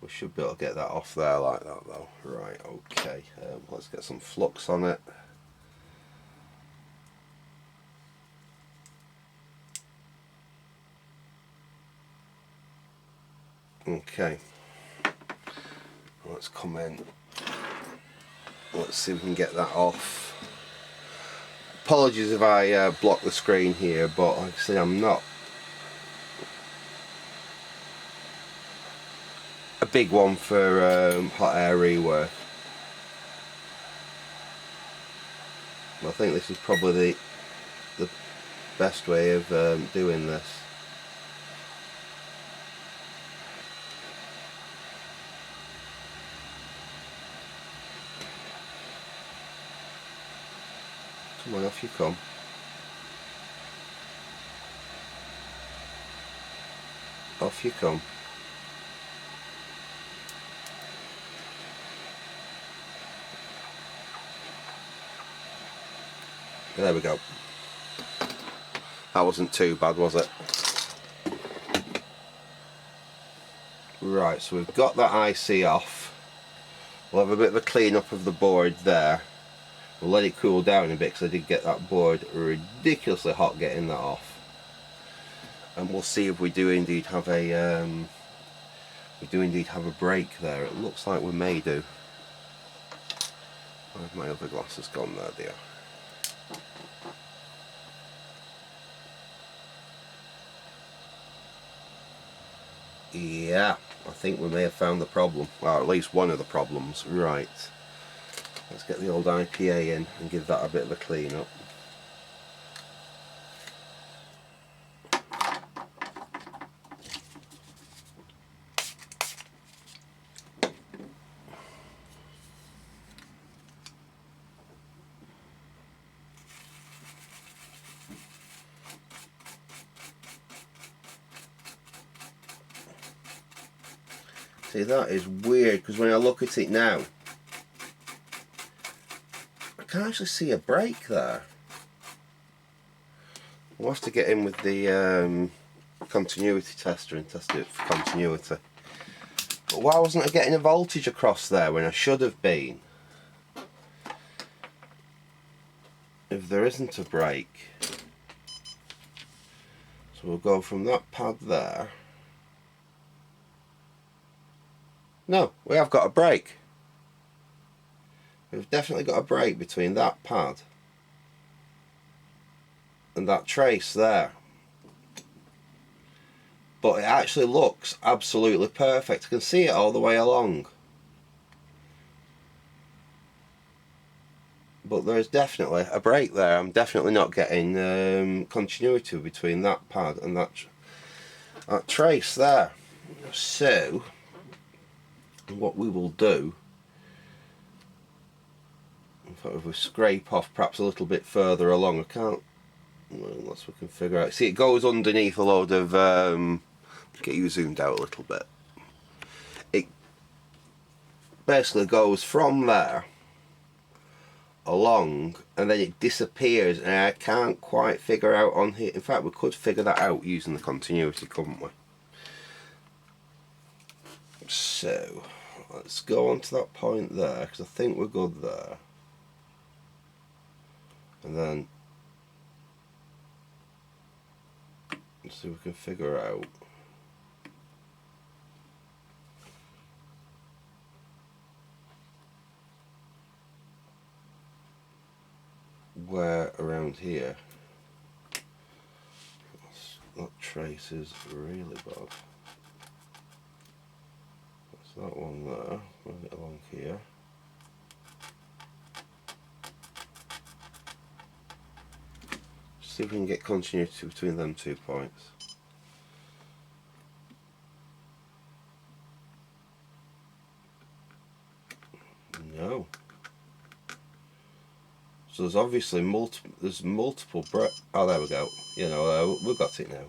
We should be able to get that off there like that though. Right, okay, let's get some flux on it. Okay, let's come in. Let's see if we can get that off. Apologies if I block the screen here, but like I say, I'm not a big one for hot air rework. I think this is probably the best way of doing this. Come on, off you come. Off you come. There we go. That wasn't too bad, was it? Right, so we've got that IC off. We'll have a bit of a clean up of the board there. We'll let it cool down a bit because I did get that board ridiculously hot getting that off. And we'll see if we do indeed have a break there. It looks like we may do. Where's my other glasses gone? There they are. Yeah, I think we may have found the problem, or at least one of the problems. Right, let's get the old IPA in and give that a bit of a clean up. See, that is weird because when I look at it now, I can actually see a break there. We'll have to get in with the continuity tester and test it for continuity. But why wasn't I getting a voltage across there when I should have been? If there isn't a break. So we'll go from that pad there. No, we have got a break. We've definitely got a break between that pad and that trace there. But it actually looks absolutely perfect. I can see it all the way along. But there is definitely a break there. I'm definitely not getting continuity between that pad and that trace there. So what we will do, in fact, if we scrape off perhaps a little bit further along, I can't, unless we can figure out, see, it goes underneath a load of get you zoomed out a little bit. It basically goes from there along and then it disappears, and I can't quite figure out on here. In fact, we could figure that out using the continuity, couldn't we? So let's go on to that point there because I think we're good there, and then let's see if we can figure out where around here that trace is really bad. That one there, move it along here. See if we can get continuity between them 2 points. No. So there's obviously multiple oh, there we go. You know, we've got it now.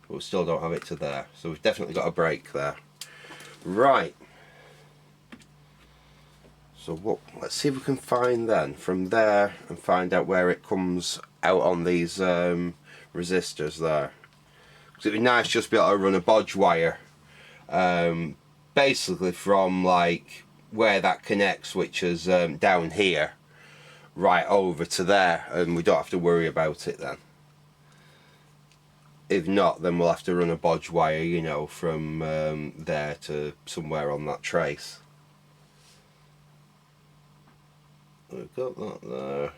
But we still don't have it to there. So we've definitely got a break there. Right, so what? Let's see if we can find then from there and find out where it comes out on these resistors there. because it'd be nice just to be able to run a bodge wire basically from like where that connects, which is down here, right over to there, and we don't have to worry about it then. If not, then we'll have to run a bodge wire, you know, from there to somewhere on that trace. We've got that there.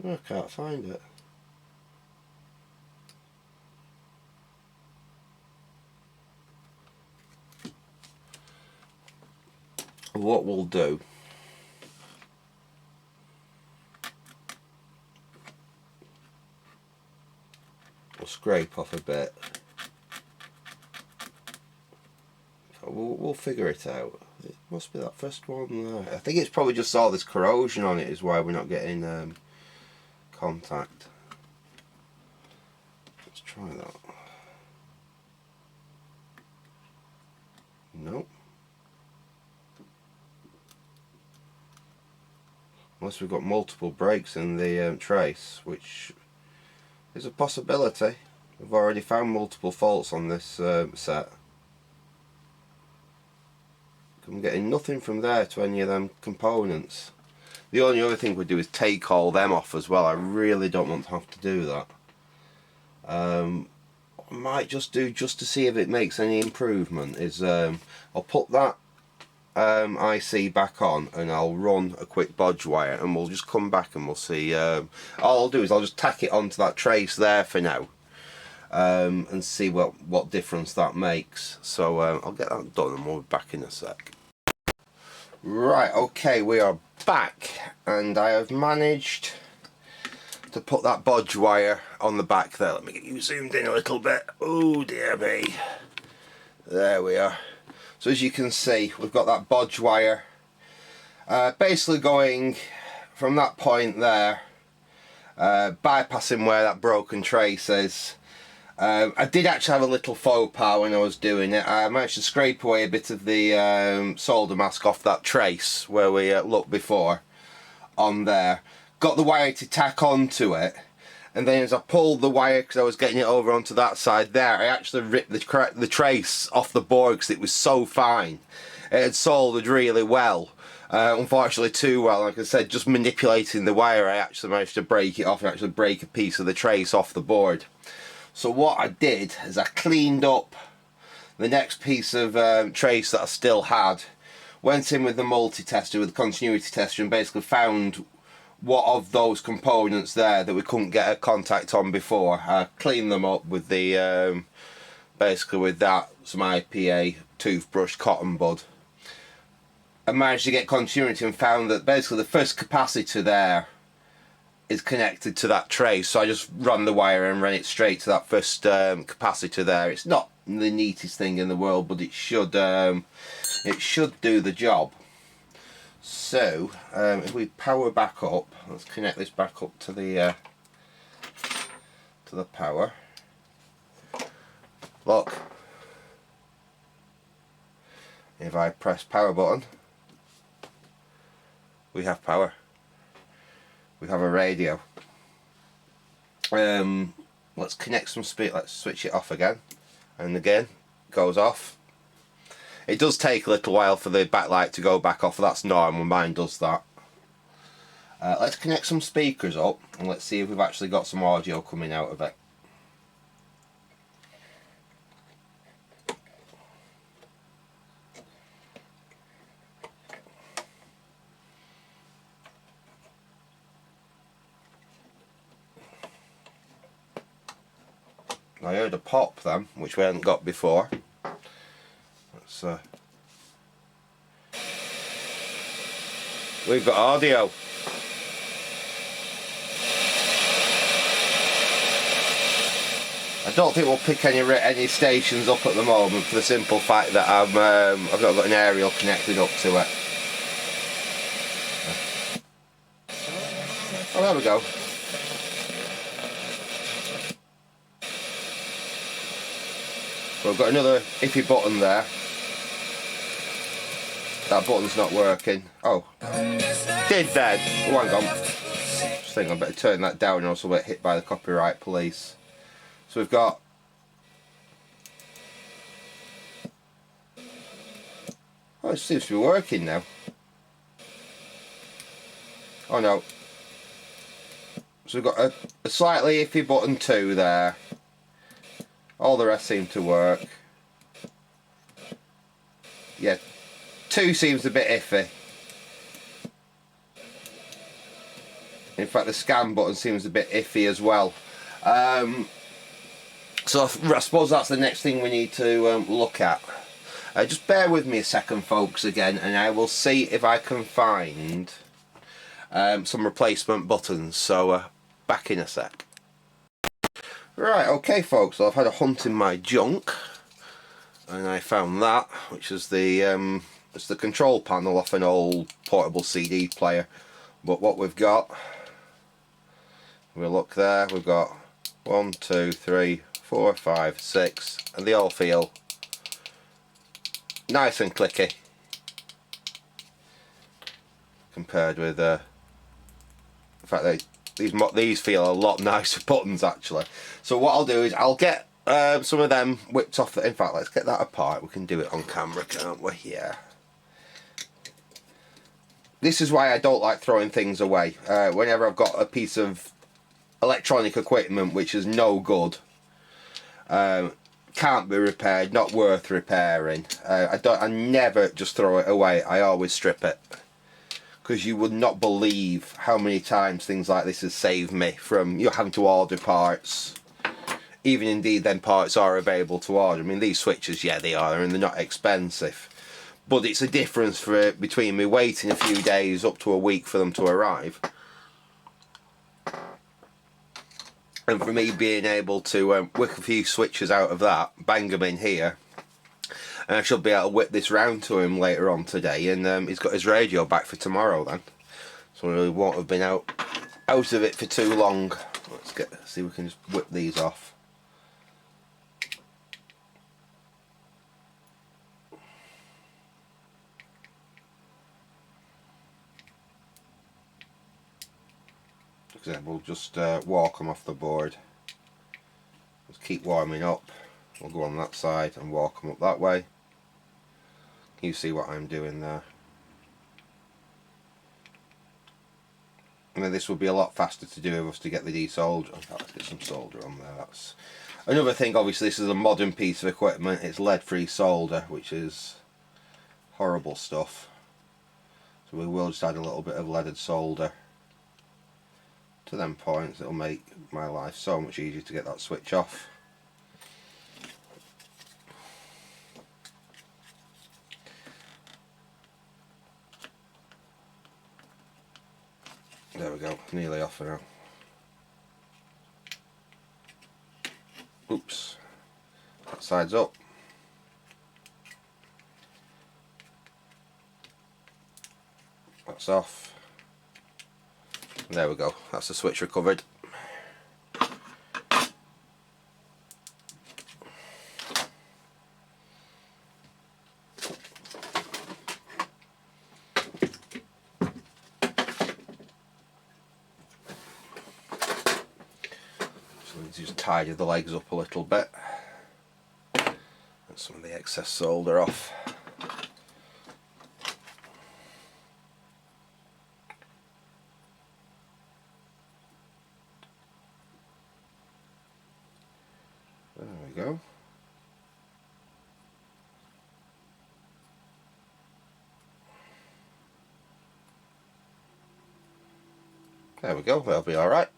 I can't find it. What we'll do, we'll scrape off a bit. We'll figure it out. It must be that first one there. I think it's probably just all this corrosion on it is why we're not getting contact. Let's try that. Nope. Unless we've got multiple breaks in the trace, which is a possibility. We've already found multiple faults on this set. I'm getting nothing from there to any of them components. The only other thing we'd do is take all them off as well. I really don't want to have to do that. I might just do, just to see if it makes any improvement, is I'll put that IC back on and I'll run a quick bodge wire, and we'll just come back and we'll see. All I'll do is I'll just tack it onto that trace there for now, and see what difference that makes. So I'll get that done and we'll be back in a sec. Right, okay, we are back, and I have managed to put that bodge wire on the back there. Let me get you zoomed in a little bit. Oh dear me. There we are. So as you can see, we've got that bodge wire basically going from that point there, bypassing where that broken trace is. I did actually have a little faux pas when I was doing it. I managed to scrape away a bit of the solder mask off that trace where we looked before on there. Got the wire to tack onto it, and then as I pulled the wire, because I was getting it over onto that side there, I actually ripped the trace off the board because it was so fine. It had soldered really well. Unfortunately too well. Like I said, just manipulating the wire, I actually managed to break it off and actually break a piece of the trace off the board. So what I did is I cleaned up the next piece of trace that I still had, went in with the multi-tester, with the continuity tester, and basically found what of those components there that we couldn't get a contact on before. I cleaned them up with the basically with that, some IPA, toothbrush, cotton bud. I managed to get continuity and found that basically the first capacitor there is connected to that trace, so I just run the wire and ran it straight to that first capacitor there. It's not the neatest thing in the world, but it should do the job. So if we power back up, let's connect this back up to the power. Look, if I press power button, we have power. We have a radio. Let's connect some speed. Let's switch it off again, and again goes off. It does take a little while for the backlight to go back off. That's normal. Mine does that. Let's connect some speakers up and let's see if we've actually got some audio coming out of it. I heard a pop then, which we hadn't got before. Let's, we've got audio. I don't think we'll pick any stations up at the moment for the simple fact that I've not got an aerial connected up to it. Oh, there we go. So we've got another iffy button there. That button's not working. Oh, did then. Oh, hang on. Just think I better turn that down or else we'll get hit by the copyright police. So we've got oh, it seems to be working now. Oh no. So we've got a slightly iffy button 2 there. All the rest seem to work. Yeah, 2 seems a bit iffy. In fact, the scan button seems a bit iffy as well. So I suppose that's the next thing we need to look at. Just bear with me a second, folks, again, and I will see if I can find some replacement buttons. So back in a sec. Right, okay, folks. So I've had a hunt in my junk, and I found that, which is it's the control panel off an old portable CD player. But what we've got, we'll look there. We've got 1, 2, 3, 4, 5, 6, and they all feel nice and clicky compared with the fact that these feel a lot nicer buttons actually. So what I'll do is I'll get some of them whipped off. In fact, let's get that apart. We can do it on camera, can't we? Yeah. This is why I don't like throwing things away. Whenever I've got a piece of electronic equipment which is no good, can't be repaired, not worth repairing, I never just throw it away. I always strip it, because you would not believe how many times things like this has saved me from having to order parts. Even indeed then parts are available to order. I mean, these switches, yeah, they are, and they're not expensive, but it's a difference between me waiting a few days up to a week for them to arrive, and for me being able to whip a few switches out of that, bang them in here, and I should be able to whip this round to him later on today, and he's got his radio back for tomorrow then, so we won't have been out of it for too long. Let's see if we can just whip these off. We'll just walk them off the board. Just keep warming up. We'll go on that side and walk them up that way. You see what I'm doing there. And then this will be a lot faster to do if us to get the desolder. Let's get some solder on there. That's another thing. Obviously, this is a modern piece of equipment. It's lead-free solder, which is horrible stuff. So we will just add a little bit of leaded solder to them points. It'll make my life so much easier to get that switch off. There we go, nearly off now. Oops, that side's up. That's off. There we go, that's the switch recovered. So we just tidy the legs up a little bit. Get some of the excess solder off. There we go. There we go, they'll be alright.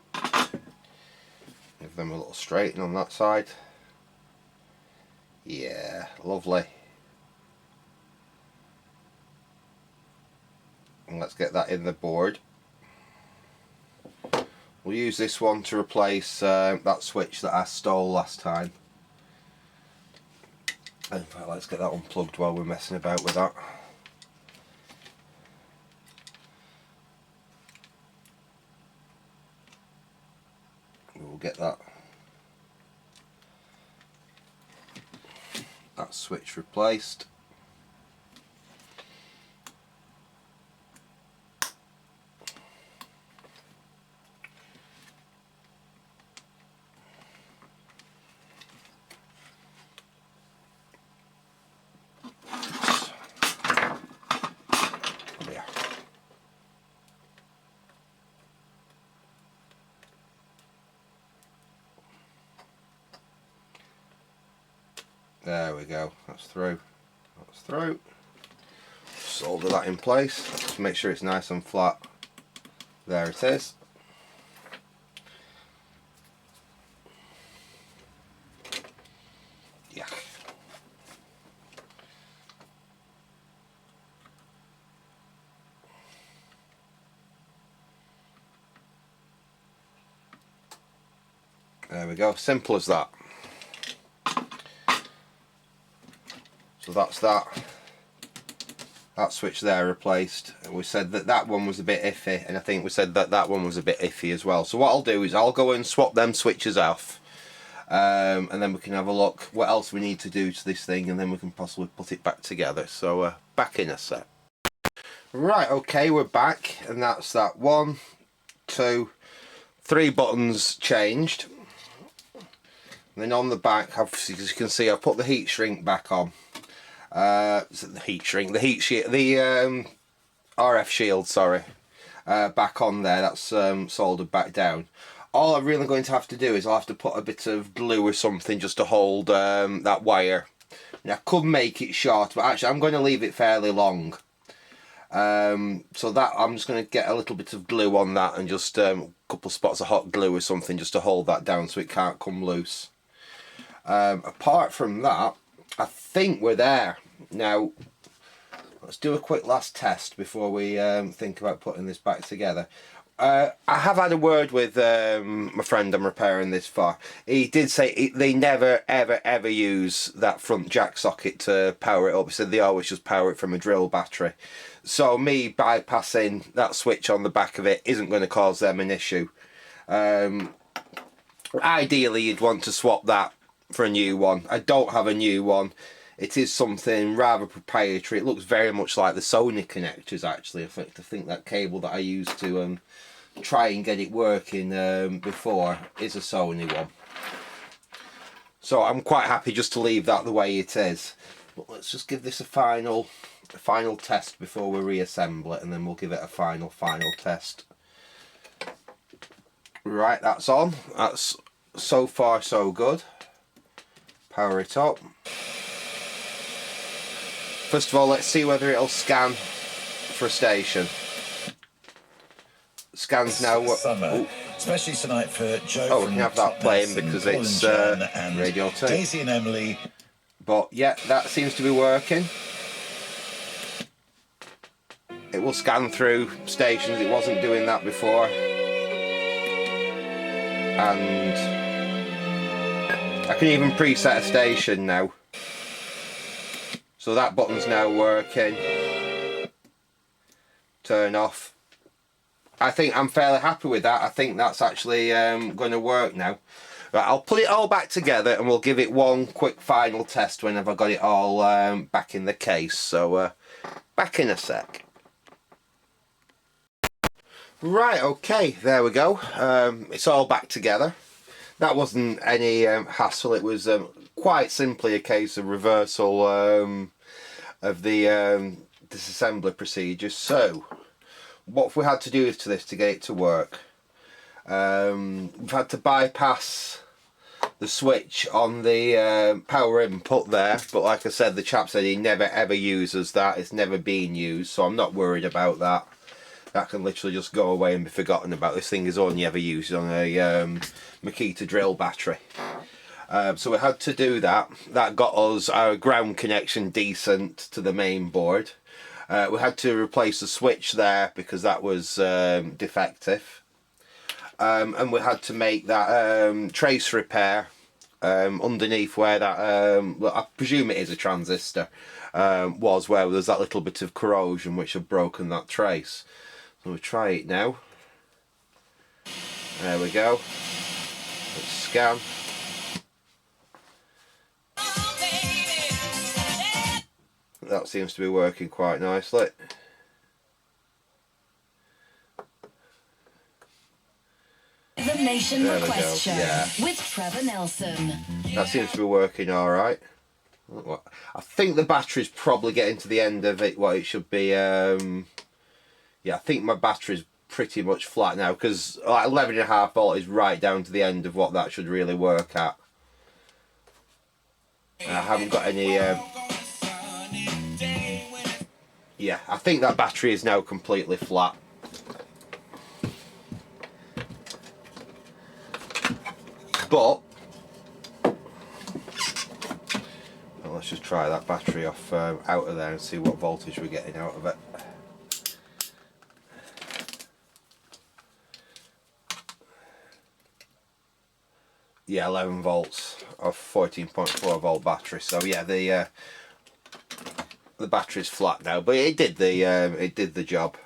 Give them a little straighten on that side. Yeah, lovely. And let's get that in the board. We'll use this one to replace that switch that I stole last time. In fact, let's get that unplugged while we're messing about with that. We'll get that switch replaced. There we go, that's through. That's through. Solder that in place, just make sure it's nice and flat. There it is. Yeah. There we go, simple as that. So that's that switch there replaced. We said that that one was a bit iffy, and I think we said that that one was a bit iffy as well. So what I'll do is I'll go and swap them switches off, and then we can have a look what else we need to do to this thing, and then we can possibly put it back together. So back in a sec. Right, okay, we're back, and that's that 1, 2, 3 buttons changed. And then on the back, obviously, as you can see, I've put the heat shrink back on. The heat shield, the RF shield, sorry, back on there. That's soldered back down. All I'm really going to have to do is I'll have to put a bit of glue or something just to hold that wire. Now, I could make it short, but actually I'm going to leave it fairly long. So that I'm just going to get a little bit of glue on that, and just a couple of spots of hot glue or something just to hold that down so it can't come loose. Apart from that, I think we're there. Now, let's do a quick last test before we think about putting this back together. I have had a word with my friend I'm repairing this for. He did say they never ever use that front jack socket to power it up. He said they always just power it from a drill battery. So me bypassing that switch on the back of it isn't going to cause them an issue. Ideally, you'd want to swap that for a new one. I don't have a new one. It is something rather proprietary. It looks very much like the Sony connectors, actually. I think that cable that I used to try and get it working before is a Sony one. So I'm quite happy just to leave that the way it is. But let's just give this a final test before we reassemble it, and then we'll give it a final test. Right, that's on. That's so far so good. Power it up. First of all, let's see whether it'll scan for a station. Scans now. Summer, especially tonight for Joe. Oh, we can have that playing because it's Radio 2. Daisy and Emily. But yeah, that seems to be working. It will scan through stations. It wasn't doing that before. And I can even preset a station now. So that button's now working. Turn off. I think I'm fairly happy with that. I think that's actually going to work now. Right, I'll put it all back together and we'll give it one quick final test whenever I've got it all back in the case. So back in a sec. Right, okay, there we go. It's all back together. That wasn't any hassle. It was quite simply a case of reversal of the disassembly procedure. So what have we had to do to this to get it to work? We've had to bypass the switch on the power input there, but like I said, the chap said he never ever uses that. It's never been used, so I'm not worried about that. That can literally just go away and be forgotten about. This thing is only ever used on a Makita drill battery. So we had to do that. That got us our ground connection decent to the main board. We had to replace the switch there because that was defective. and we had to make that trace repair underneath where that well, I presume it is a transistor, was, where there's that little bit of corrosion which had broken that trace. So we'll try it now. There we go. Let's scan. That seems to be working quite nicely. The Nation There we Request go. Show Yeah. with Trevor Nelson. That seems to be working alright. I think the battery's probably getting to the end of it, what it should be. Yeah, I think my battery's pretty much flat now, because like 11.5 volt is right down to the end of what that should really work at. I haven't got any... yeah, I think that battery is now completely flat. But well, let's just try that battery off out of there and see what voltage we're getting out of it. Yeah, 11 volts of 14.4 volt battery. So yeah, the battery's flat now, but it did the job.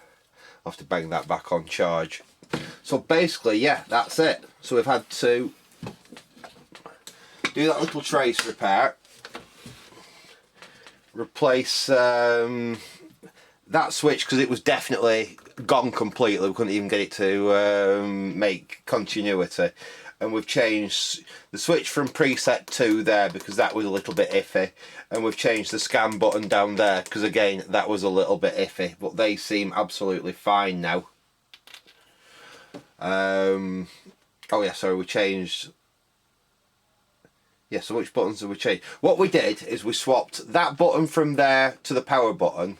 I'll have to bang that back on charge. So basically, yeah, that's it. So we've had to do that little trace repair, replace that switch because it was definitely gone completely. We couldn't even get it to make continuity, and we've changed the switch from preset 2 there because that was a little bit iffy, and we've changed the scan button down there because again that was a little bit iffy, but they seem absolutely fine now. Oh yeah, sorry, we changed. Yeah, so which buttons have we changed? What we did is we swapped that button from there to the power button,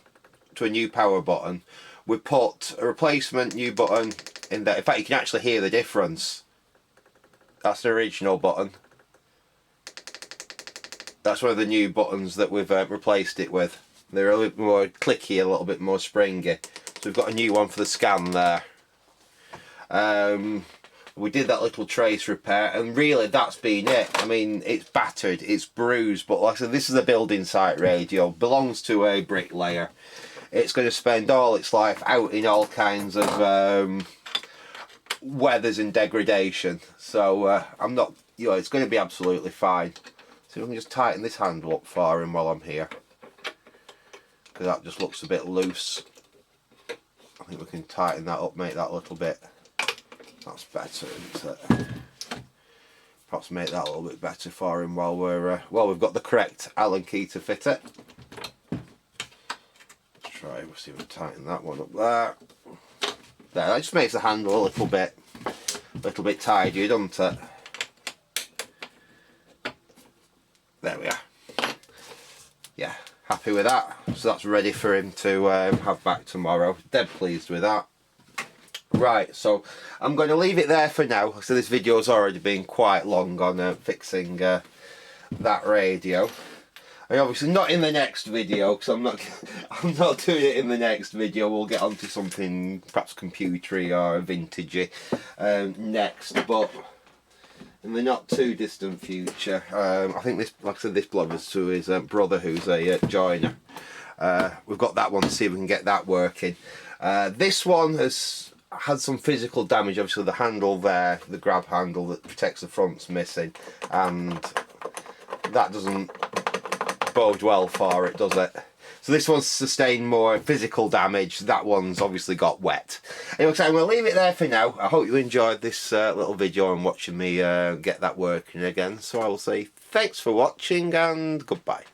to a new power button. We put a replacement new button in there. In fact, you can actually hear the difference. That's the original button. That's one of the new buttons that we've replaced it with. They're a little more clicky, a little bit more springy. So we've got a new one for the scan there. We did that little trace repair, and really that's been it. I mean, it's battered, it's bruised, but like I said, this is a building site radio, belongs to a bricklayer. It's going to spend all its life out in all kinds of weathers and degradation. So I'm not, you know, it's going to be absolutely fine. So we can just tighten this handle up for him while I'm here, because that just looks a bit loose. I think we can tighten that up, make that a little bit. That's better, isn't it? Perhaps make that a little bit better for him while we've got the correct Allen key to fit it. Let's try. We'll see if we tighten that one up there. There, that just makes the handle a little bit tidier, doesn't it? There we are. Yeah, happy with that. So that's ready for him to have back tomorrow. Dead pleased with that. Right, so I'm going to leave it there for now. So this video's already been quite long on fixing that radio. I mean, obviously not in the next video, because I'm not doing it in the next video. We'll get onto something perhaps computery or vintagey next, but in the not too distant future, I think this, like I said, this blog was to his brother who's a joiner. We've got that one to see if we can get that working. This one has had some physical damage. Obviously the handle there, the grab handle that protects the front's missing, and that doesn't bode well for it, does it? So this one's sustained more physical damage. That one's obviously got wet. Anyway, so I'm going to leave it there for now. I hope you enjoyed this little video and watching me get that working again. So I will say thanks for watching and goodbye.